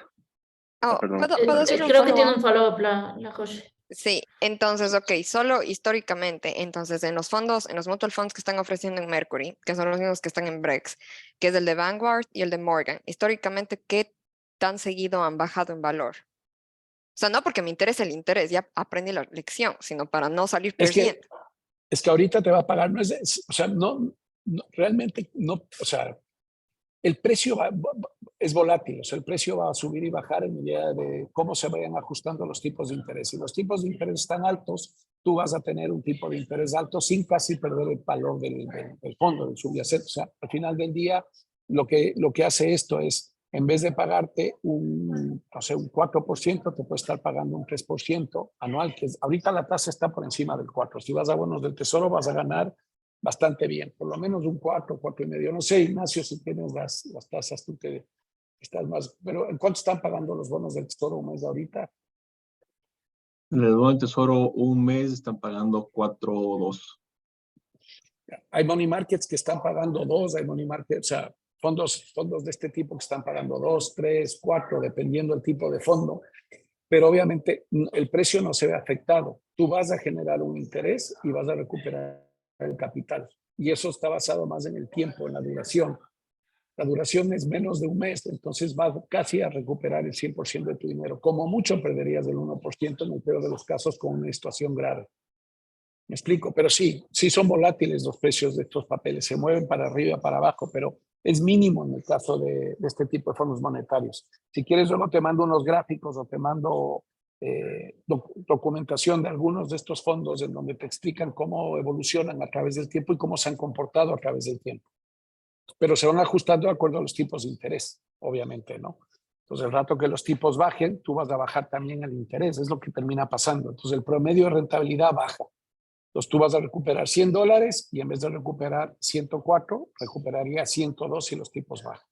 Perdón. ¿puedo hacer un Creo que tiene follow-up? un follow-up la José. Sí, entonces, ok, solo históricamente, entonces en los fondos, en los mutual funds que están ofreciendo en Mercury, que son los mismos que están en Brex, que es el de Vanguard y el de Morgan, históricamente, ¿qué tan seguido han bajado en valor? O sea, no porque me interese el interés, ya aprendí la lección, sino para no salir perdiendo. Es que ahorita te va a pagar, o sea, realmente no, o sea, el precio es volátil, o sea, el precio va a subir y bajar en medida de cómo se vayan ajustando los tipos de interés. Si los tipos de interés están altos, tú vas a tener un tipo de interés alto sin casi perder el valor del fondo, del subyacente. O sea, al final del día, lo que hace esto es, en vez de pagarte un 4%, te puede estar pagando un 3% anual, que ahorita la tasa está por encima del 4%. Si vas a bonos del tesoro, vas a ganar bastante bien, por lo menos un 4.5. No sé, Ignacio, si tienes las tasas, tú que estás más, pero ¿en cuánto están pagando los bonos del tesoro un mes ahorita? En el bono del tesoro un mes están pagando 4.2. Hay money markets que están pagando 2, hay money markets, o sea, fondos de este tipo que están pagando 2, 3, 4, dependiendo del tipo de fondo. Pero obviamente el precio no se ve afectado. Tú vas a generar un interés y vas a recuperar el capital. Y eso está basado más en el tiempo, en la duración. La duración es menos de un mes, entonces vas casi a recuperar el 100% de tu dinero. Como mucho perderías el 1% en el peor de los casos con una situación grave. Me explico, pero sí son volátiles los precios de estos papeles, se mueven para arriba, para abajo, pero es mínimo en el caso de este tipo de fondos monetarios. Si quieres, luego te mando unos gráficos o te mando documentación de algunos de estos fondos en donde te explican cómo evolucionan a través del tiempo y cómo se han comportado a través del tiempo. Pero se van ajustando de acuerdo a los tipos de interés, obviamente, ¿no? Entonces, el rato que los tipos bajen, tú vas a bajar también el interés, es lo que termina pasando. Entonces, el promedio de rentabilidad baja. Entonces, tú vas a recuperar $100 y en vez de recuperar 104, recuperaría 102 si los tipos bajan.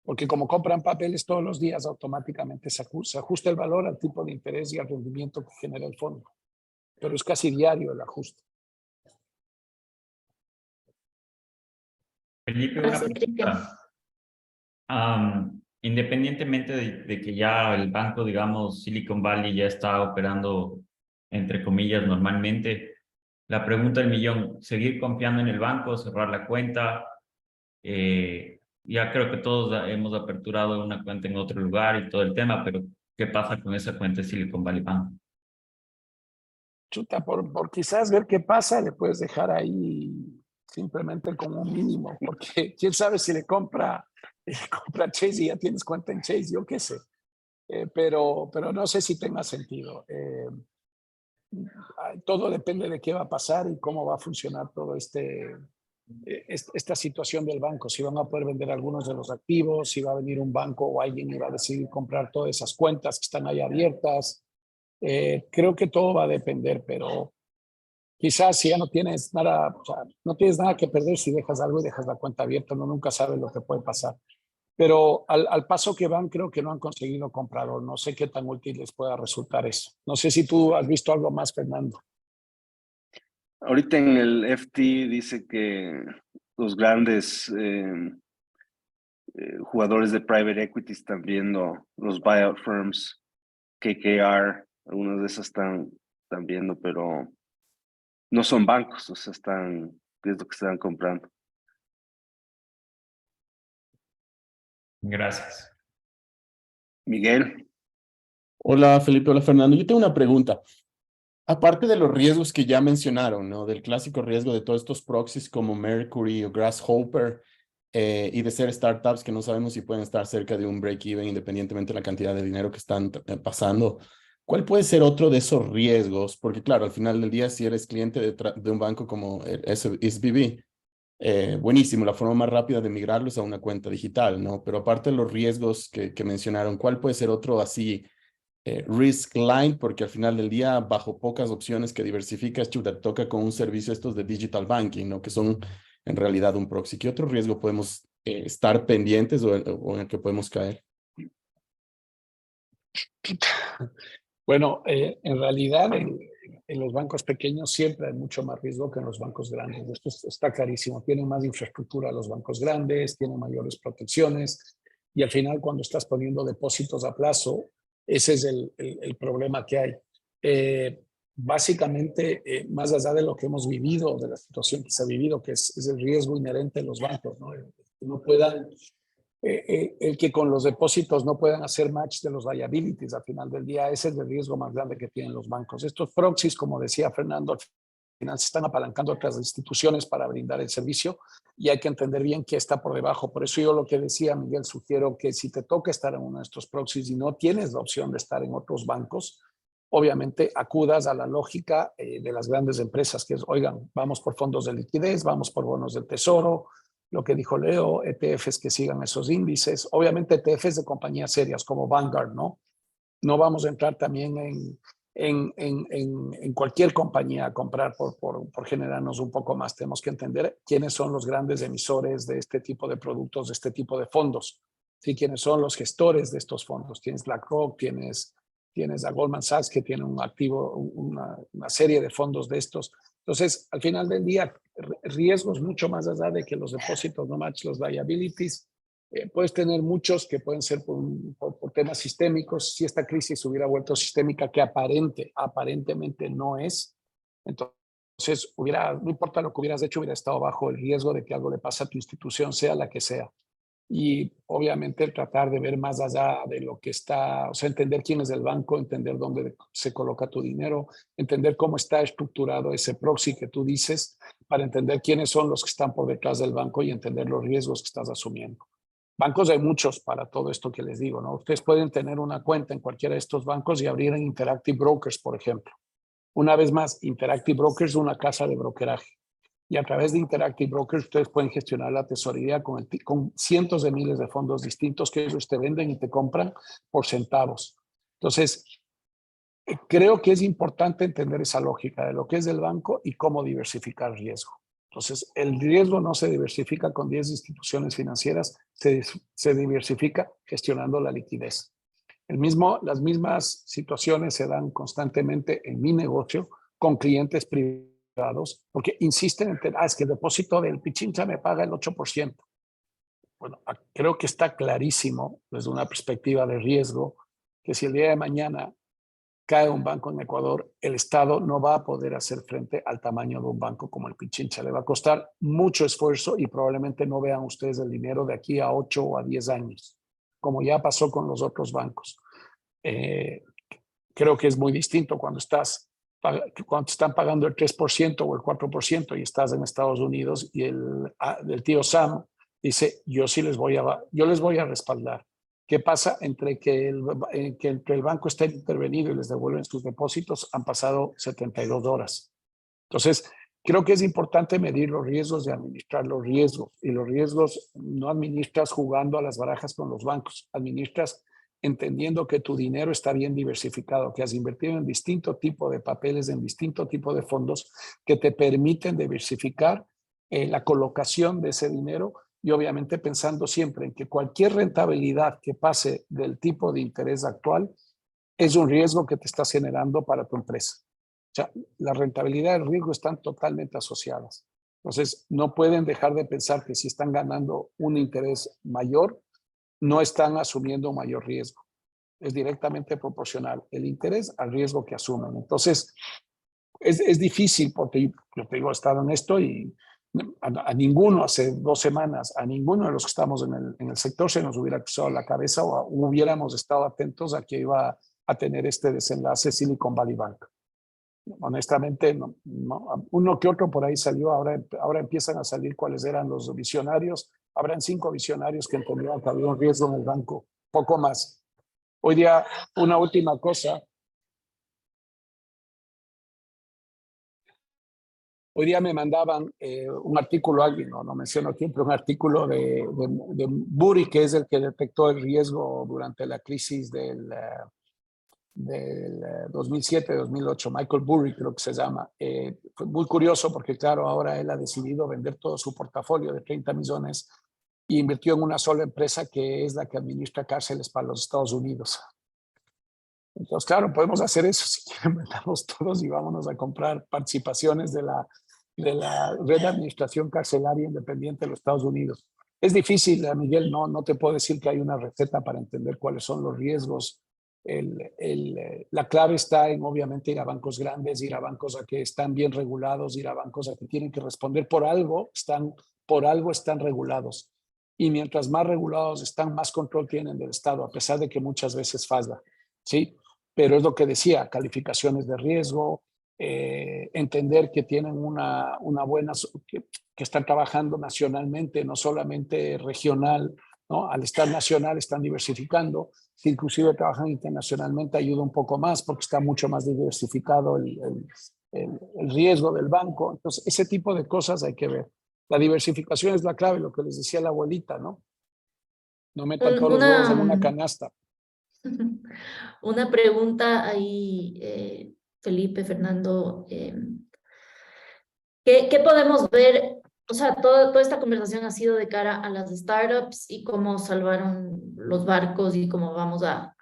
Porque como compran papeles todos los días, automáticamente se ajusta el valor al tipo de interés y al rendimiento que genera el fondo. Pero es casi diario el ajuste. Felipe, una pregunta. Independientemente de que ya el banco, digamos, Silicon Valley ya está operando, entre comillas, normalmente, la pregunta del millón, ¿seguir confiando en el banco, cerrar la cuenta? Ya creo que todos hemos aperturado una cuenta en otro lugar y todo el tema, pero ¿qué pasa con esa cuenta de Silicon Valley Bank? Chuta, por quizás ver qué pasa, le puedes dejar ahí simplemente como un mínimo, porque quién sabe si le compra Chase y ya tienes cuenta en Chase, yo qué sé. Pero no sé si tenga sentido. todo depende de qué va a pasar y cómo va a funcionar todo esta situación del banco, si van a poder vender algunos de los activos, si va a venir un banco o alguien y va a decidir comprar todas esas cuentas que están ahí abiertas. Creo que todo va a depender, pero quizás si ya no tienes nada, o sea, no tienes nada que perder si dejas algo y dejas la cuenta abierta, uno nunca sabe lo que puede pasar. Pero al paso que van, creo que no han conseguido comprador. No sé qué tan útil les pueda resultar eso. No sé si tú has visto algo más, Fernando. Ahorita en el FT dice que los grandes jugadores de private equity están viendo, los buyout firms, KKR, algunas de esas están viendo, pero no son bancos, o sea, ¿qué es lo que están comprando? Gracias. Miguel. Hola Felipe, hola Fernando. Yo tengo una pregunta. Aparte de los riesgos que ya mencionaron, ¿no? Del clásico riesgo de todos estos proxies como Mercury o Grasshopper y de ser startups que no sabemos si pueden estar cerca de un break-even independientemente de la cantidad de dinero que están pasando, ¿cuál puede ser otro de esos riesgos? Porque claro, al final del día, si eres cliente de un banco como el SVB, buenísimo, la forma más rápida de migrarlos a una cuenta digital, ¿no? Pero aparte de los riesgos que mencionaron, ¿cuál puede ser otro así? Risk line, porque al final del día, bajo pocas opciones que diversificas, chuta, toca con un servicio estos de digital banking, ¿no? Que son en realidad un proxy. ¿Qué otro riesgo podemos estar pendientes o en el que podemos caer? Bueno, en realidad en los bancos pequeños siempre hay mucho más riesgo que en los bancos grandes. Esto está clarísimo. Tienen más infraestructura los bancos grandes, tienen mayores protecciones y al final cuando estás poniendo depósitos a plazo, ese es el problema que hay. Básicamente, más allá de lo que hemos vivido, de la situación que se ha vivido, que es el riesgo inherente en los bancos, ¿no? Que no puedan, el que con los depósitos no puedan hacer match de los liabilities al final del día, ese es el riesgo más grande que tienen los bancos. Estos proxies, como decía Fernando, al final se están apalancando otras instituciones para brindar el servicio y hay que entender bien qué está por debajo. Por eso yo lo que decía, Miguel, sugiero que si te toca estar en uno de estos proxies y no tienes la opción de estar en otros bancos, obviamente acudas a la lógica de las grandes empresas, que es, oigan, vamos por fondos de liquidez, vamos por bonos del tesoro, lo que dijo Leo, ETFs que sigan esos índices, obviamente ETFs de compañías serias como Vanguard, ¿no? No vamos a entrar también en cualquier compañía a comprar por generarnos un poco más. Tenemos que entender quiénes son los grandes emisores de este tipo de productos, de este tipo de fondos. ¿Sí? ¿Quiénes son los gestores de estos fondos? Tienes BlackRock, tienes a Goldman Sachs que tiene un activo, una serie de fondos de estos. Entonces, al final del día, riesgos mucho más allá de que los depósitos no match los liabilities. Puedes tener muchos que pueden ser por temas sistémicos. Si esta crisis hubiera vuelto sistémica, que aparentemente no es, entonces no importa lo que hubieras hecho, hubiera estado bajo el riesgo de que algo le pase a tu institución, sea la que sea. Y obviamente tratar de ver más allá de lo que está, o sea, entender quién es el banco, entender dónde se coloca tu dinero, entender cómo está estructurado ese proxy que tú dices, para entender quiénes son los que están por detrás del banco y entender los riesgos que estás asumiendo. Bancos hay muchos para todo esto que les digo, ¿no? Ustedes pueden tener una cuenta en cualquiera de estos bancos y abrir en Interactive Brokers, por ejemplo. Una vez más, Interactive Brokers es una casa de brokeraje. Y a través de Interactive Brokers ustedes pueden gestionar la tesorería con cientos de miles de fondos distintos que ellos te venden y te compran por centavos. Entonces, creo que es importante entender esa lógica de lo que es el banco y cómo diversificar riesgo. Entonces, el riesgo no se diversifica con 10 instituciones financieras, se diversifica gestionando la liquidez. Las mismas situaciones se dan constantemente en mi negocio con clientes privados, porque insisten en es que el depósito del Pichincha me paga el 8%. Bueno, creo que está clarísimo desde una perspectiva de riesgo que si el día de mañana cae un banco en Ecuador, el Estado no va a poder hacer frente al tamaño de un banco como el Pichincha. Le va a costar mucho esfuerzo y probablemente no vean ustedes el dinero de aquí a 8 o a 10 años, como ya pasó con los otros bancos. Creo que es muy distinto cuando están pagando el 3% o el 4% y estás en Estados Unidos y el tío Sam dice, yo les voy a respaldar. ¿Qué pasa? Entre que el banco esté intervenido y les devuelven sus depósitos, han pasado 72 horas. Entonces, creo que es importante medir los riesgos y administrar los riesgos. Y los riesgos no administras jugando a las barajas con los bancos, administras entendiendo que tu dinero está bien diversificado, que has invertido en distinto tipo de papeles, en distinto tipo de fondos que te permiten diversificar la colocación de ese dinero y obviamente pensando siempre en que cualquier rentabilidad que pase del tipo de interés actual es un riesgo que te estás generando para tu empresa. O sea, la rentabilidad y el riesgo están totalmente asociadas. Entonces, no pueden dejar de pensar que si están ganando un interés mayor, no están asumiendo un mayor riesgo. Es directamente proporcional el interés al riesgo que asumen. Entonces, es difícil porque yo te digo, he estado en esto y a ninguno hace 2 semanas, a ninguno de los que estamos en el sector se nos hubiera cruzado la cabeza o hubiéramos estado atentos a que iba a tener este desenlace Silicon Valley Bank. Honestamente, no. Uno que otro por ahí salió, ahora empiezan a salir cuáles eran los visionarios. Habrán 5 visionarios que entendieron que había un riesgo en el banco, poco más. Hoy día, una última cosa. Hoy día me mandaban un artículo, alguien, no menciono quién, pero un artículo de Burry, que es el que detectó el riesgo durante la crisis del 2007-2008, Michael Burry creo que se llama. Fue muy curioso porque claro, ahora él ha decidido vender todo su portafolio de 30 millones y invirtió en una sola empresa que es la que administra cárceles para los Estados Unidos. Entonces, claro, podemos hacer eso si quieren, vendamos todos y vámonos a comprar participaciones de la red de administración carcelaria independiente de los Estados Unidos. Es difícil, Miguel, no te puedo decir que hay una receta para entender cuáles son los riesgos. La clave está en, obviamente, ir a bancos grandes, ir a bancos a que están bien regulados, ir a bancos a que tienen que responder por algo están regulados. Y mientras más regulados están, más control tienen del Estado, a pesar de que muchas veces falla, ¿sí? Pero es lo que decía, calificaciones de riesgo, entender que tienen una buena, que están trabajando nacionalmente, no solamente regional, ¿no? Al estar nacional están diversificando, si inclusive trabajan internacionalmente ayuda un poco más porque está mucho más diversificado el riesgo del banco. Entonces, ese tipo de cosas hay que ver. La diversificación es la clave, lo que les decía la abuelita, ¿no? No metan todos los huevos en una canasta. Una pregunta ahí, Felipe, Fernando. ¿Qué podemos ver? O sea, toda esta conversación ha sido de cara a las startups y cómo salvaron los barcos y cómo vamos a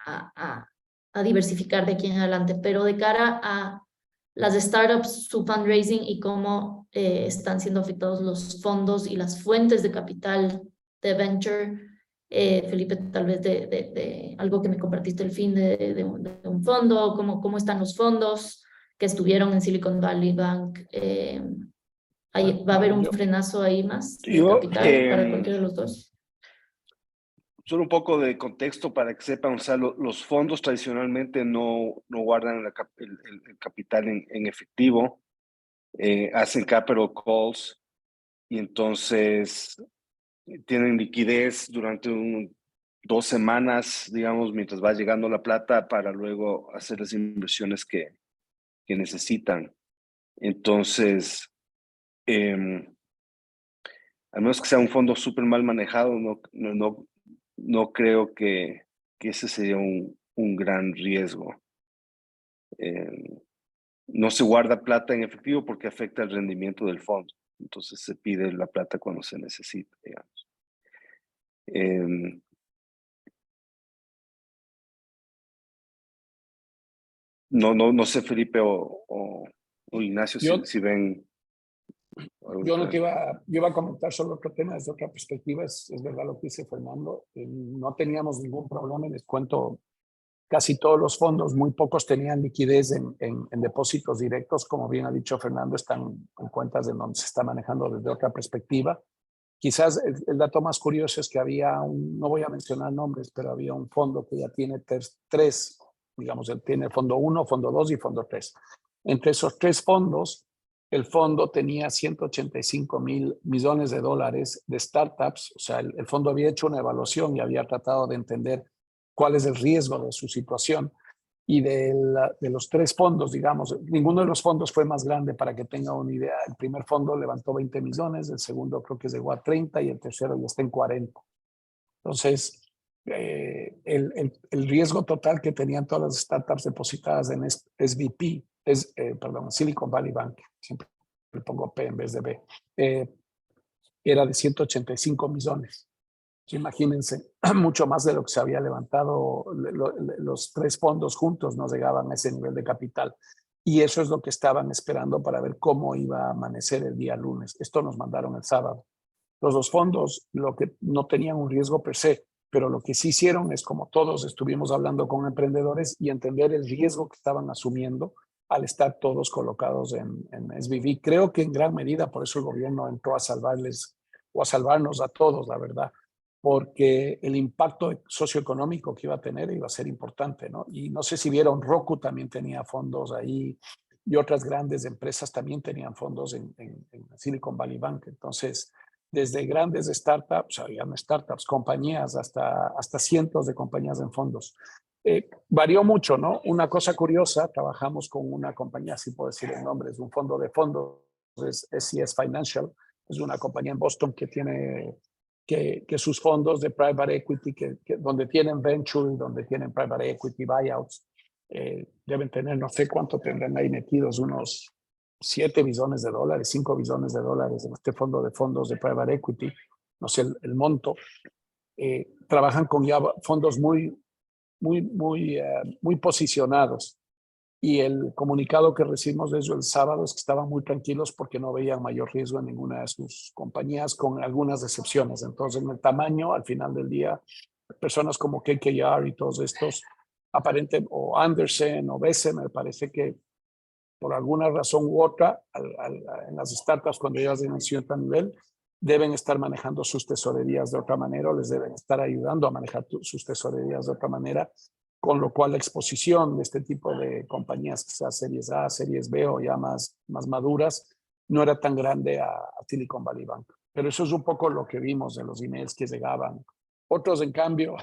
diversificar de aquí en adelante, pero de cara a las startups, su fundraising y cómo están siendo afectados los fondos y las fuentes de capital de venture. Felipe, tal vez de algo que me compartiste el fin de un fondo, cómo están los fondos que estuvieron en Silicon Valley Bank. ¿Va a haber un frenazo ahí más de capital para cualquiera de los dos? Solo un poco de contexto para que sepan, o sea, los fondos tradicionalmente no guardan el capital en efectivo, hacen capital calls y entonces tienen liquidez durante 2 semanas, digamos, mientras va llegando la plata para luego hacer las inversiones que necesitan. Entonces, al menos que sea un fondo súper mal manejado, no creo que ese sería un gran riesgo. No se guarda plata en efectivo porque afecta el rendimiento del fondo. Entonces se pide la plata cuando se necesita, digamos. No sé, Felipe o Ignacio, si ven. Yo iba a comentar sobre otro tema desde otra perspectiva. Es verdad lo que dice Fernando. No teníamos ningún problema. Les cuento, casi todos los fondos, muy pocos tenían liquidez en depósitos directos. Como bien ha dicho Fernando, están en cuentas de donde se está manejando desde otra perspectiva. Quizás el dato más curioso es que había no voy a mencionar nombres, pero había un fondo que ya tiene 3, digamos, él tiene fondo 1, fondo 2 y fondo 3. Entre esos 3 fondos, el fondo tenía $185 millones de startups. O sea, el fondo había hecho una evaluación y había tratado de entender cuál es el riesgo de su situación. Y de los 3 fondos, digamos, ninguno de los fondos fue más grande, para que tenga una idea. El primer fondo levantó 20 millones, el segundo creo que llegó a 30 y el tercero ya está en 40. Entonces, el riesgo total que tenían todas las startups depositadas en SVP, Silicon Valley Bank, siempre le pongo P en vez de B, era de 185 millones. Imagínense, mucho más de lo que se había levantado, los 3 fondos juntos no llegaban a ese nivel de capital. Y eso es lo que estaban esperando para ver cómo iba a amanecer el día lunes. Esto nos mandaron el sábado. Los 2 fondos lo que no tenían un riesgo per se, pero lo que sí hicieron es, como todos estuvimos hablando con emprendedores, y entender el riesgo que estaban asumiendo al estar todos colocados en SVB. Creo que en gran medida por eso el gobierno entró a salvarles o a salvarnos a todos, la verdad, porque el impacto socioeconómico que iba a tener iba a ser importante, ¿no? Y no sé si vieron, Roku también tenía fondos ahí, y otras grandes empresas también tenían fondos en Silicon Valley Bank. Entonces, desde grandes startups, habían startups, compañías, hasta cientos de compañías en fondos. Varió mucho, ¿no? Una cosa curiosa, trabajamos con una compañía, si puedo decir el nombre, es un fondo de fondos, es SES Financial, es una compañía en Boston que tiene que sus fondos de private equity, donde tienen venture, donde tienen private equity buyouts, deben tener, no sé cuánto tendrán ahí metidos, unos 7 billones de dólares, 5 billones de dólares en este fondo de fondos de private equity, no sé el monto. Trabajan con ya fondos muy posicionados. Y el comunicado que recibimos de ellos el sábado es que estaban muy tranquilos porque no veían mayor riesgo en ninguna de sus compañías, con algunas excepciones. Entonces, en el tamaño, al final del día, personas como KKR y todos estos, o Andersen o Besse, me parece que por alguna razón u otra, en las startups, cuando ellas tienen cierto nivel, deben estar manejando sus tesorerías de otra manera, o les deben estar ayudando a manejar sus tesorerías de otra manera, con lo cual la exposición de este tipo de compañías, quizás series A, series B o ya más maduras, no era tan grande a Silicon Valley Bank. Pero eso es un poco lo que vimos en los emails que llegaban. Otros, en cambio,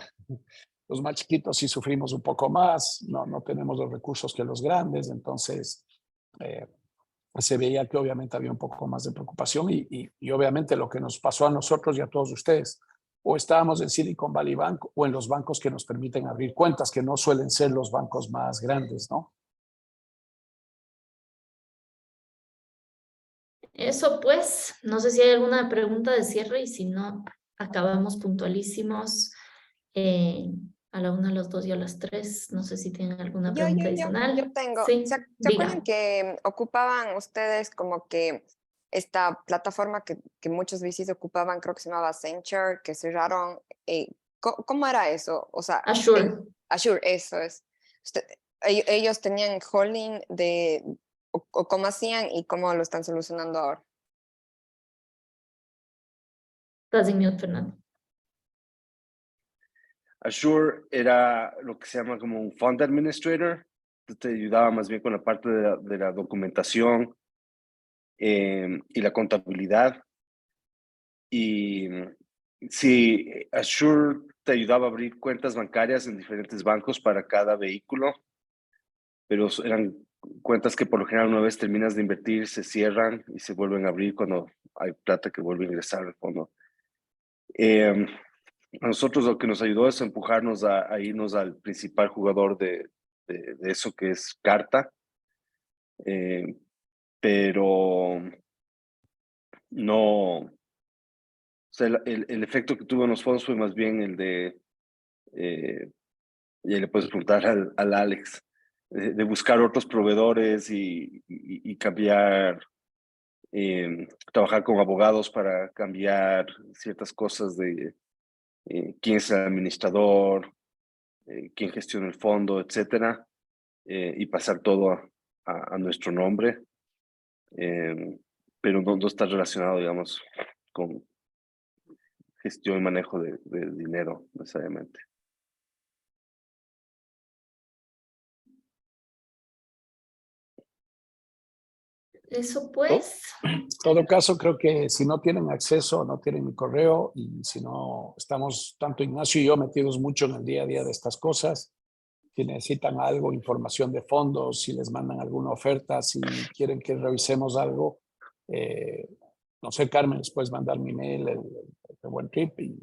los más chiquitos sí sufrimos un poco más, no tenemos los recursos que los grandes, entonces se veía que obviamente había un poco más de preocupación, y obviamente lo que nos pasó a nosotros y a todos ustedes, o estábamos en Silicon Valley Bank o en los bancos que nos permiten abrir cuentas, que no suelen ser los bancos más grandes, ¿no? Eso pues, no sé si hay alguna pregunta de cierre, y si no, acabamos puntualísimos a la 1, a las 2 y a las 3. No sé si tienen alguna pregunta adicional. Yo tengo. Sí, ¿Se acuerdan diga. que ocupaban ustedes como que esta plataforma que muchos VCs ocupaban, creo que se llamaba Accenture, que cerraron? ¿Cómo era eso? O sea, Azure. Azure, eso es. Ellos tenían holding o cómo hacían y cómo lo están solucionando ahora. Estás en mute, Fernando. Azure era lo que se llama como un fund administrator. Te ayudaba más bien con la parte de la documentación y la contabilidad. Y sí, Azure te ayudaba a abrir cuentas bancarias en diferentes bancos para cada vehículo, pero eran cuentas que por lo general, una vez terminas de invertir, se cierran y se vuelven a abrir cuando hay plata que vuelve a ingresar al fondo. A nosotros lo que nos ayudó es empujarnos a irnos al principal jugador de eso, que es Carta, pero no, o sea, el efecto que tuvo en los fondos fue más bien el de, y ahí le puedes preguntar al Alex, de buscar otros proveedores y cambiar, trabajar con abogados para cambiar ciertas cosas de quién es el administrador, quién gestiona el fondo, etcétera, y pasar todo a nuestro nombre, pero no está relacionado, digamos, con gestión y manejo de dinero necesariamente. Eso pues. En todo caso, creo que si no tienen acceso, no tienen mi correo, y si no, estamos tanto Ignacio y yo metidos mucho en el día a día de estas cosas. Si necesitan algo, información de fondos, si les mandan alguna oferta, si quieren que revisemos algo, no sé, Carmen, les puedes mandar mi email, el Buen Trip, y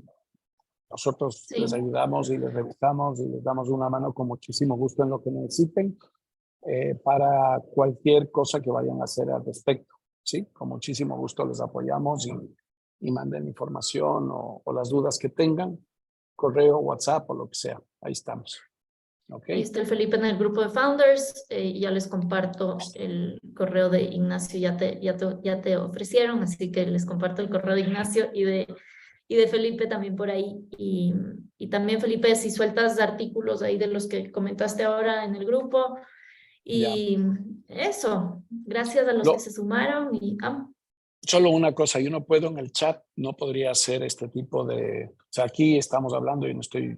nosotros Sí. les ayudamos y les revisamos y les damos una mano con muchísimo gusto en lo que necesiten, para cualquier cosa que vayan a hacer al respecto. Sí, con muchísimo gusto les apoyamos y manden información o las dudas que tengan, correo, WhatsApp o lo que sea. Ahí estamos. Ahí Ok. está el Felipe en el grupo de Founders. Ya les comparto el correo de Ignacio, ya te ofrecieron, así que les comparto el correo de Ignacio y de Felipe también por ahí. Y también, Felipe, si sueltas artículos ahí de los que comentaste ahora en el grupo. Y eso, gracias a los que se sumaron. Y Solo una cosa, yo no puedo en el chat, no podría hacer este tipo de... O sea, aquí estamos hablando y no estoy, de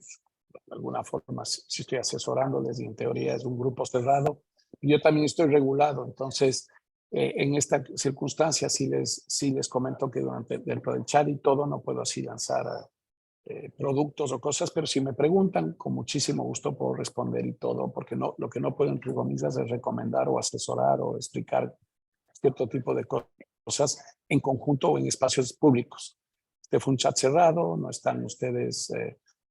alguna forma, si estoy asesorándoles y en teoría es un grupo cerrado. Yo también estoy regulado, entonces en esta circunstancia sí les comento que dentro del chat y todo no puedo así lanzar productos o cosas, pero si me preguntan, con muchísimo gusto puedo responder y todo, porque no, lo que no puedo, entre comillas, es recomendar o asesorar o explicar cierto tipo de cosas en conjunto o en espacios públicos. Este fue un chat cerrado, no están ustedes,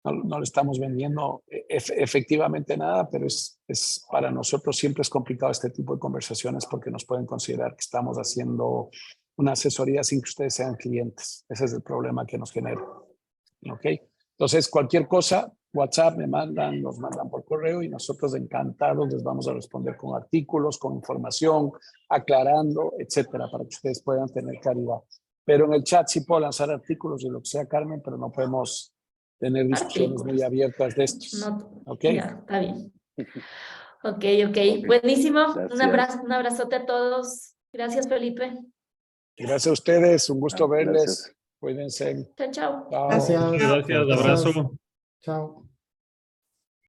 no le estamos vendiendo efectivamente nada, pero es para nosotros siempre es complicado este tipo de conversaciones porque nos pueden considerar que estamos haciendo una asesoría sin que ustedes sean clientes. Ese es el problema que nos genera. ¿Ok? Entonces, cualquier cosa, WhatsApp nos mandan por correo y nosotros encantados les vamos a responder con artículos, con información, aclarando, etcétera, para que ustedes puedan tener claridad. Pero en el chat sí puedo lanzar artículos de lo que sea, Carmen, pero no podemos tener discusiones muy abiertas de estos. no, ¿Ok? ya, está bien. Ok. Buenísimo. Un abrazote a todos. Gracias, Felipe. Gracias a ustedes. Un gusto verles. Cuídense. Chao. Chao. Gracias. Gracias, abrazo. Chao.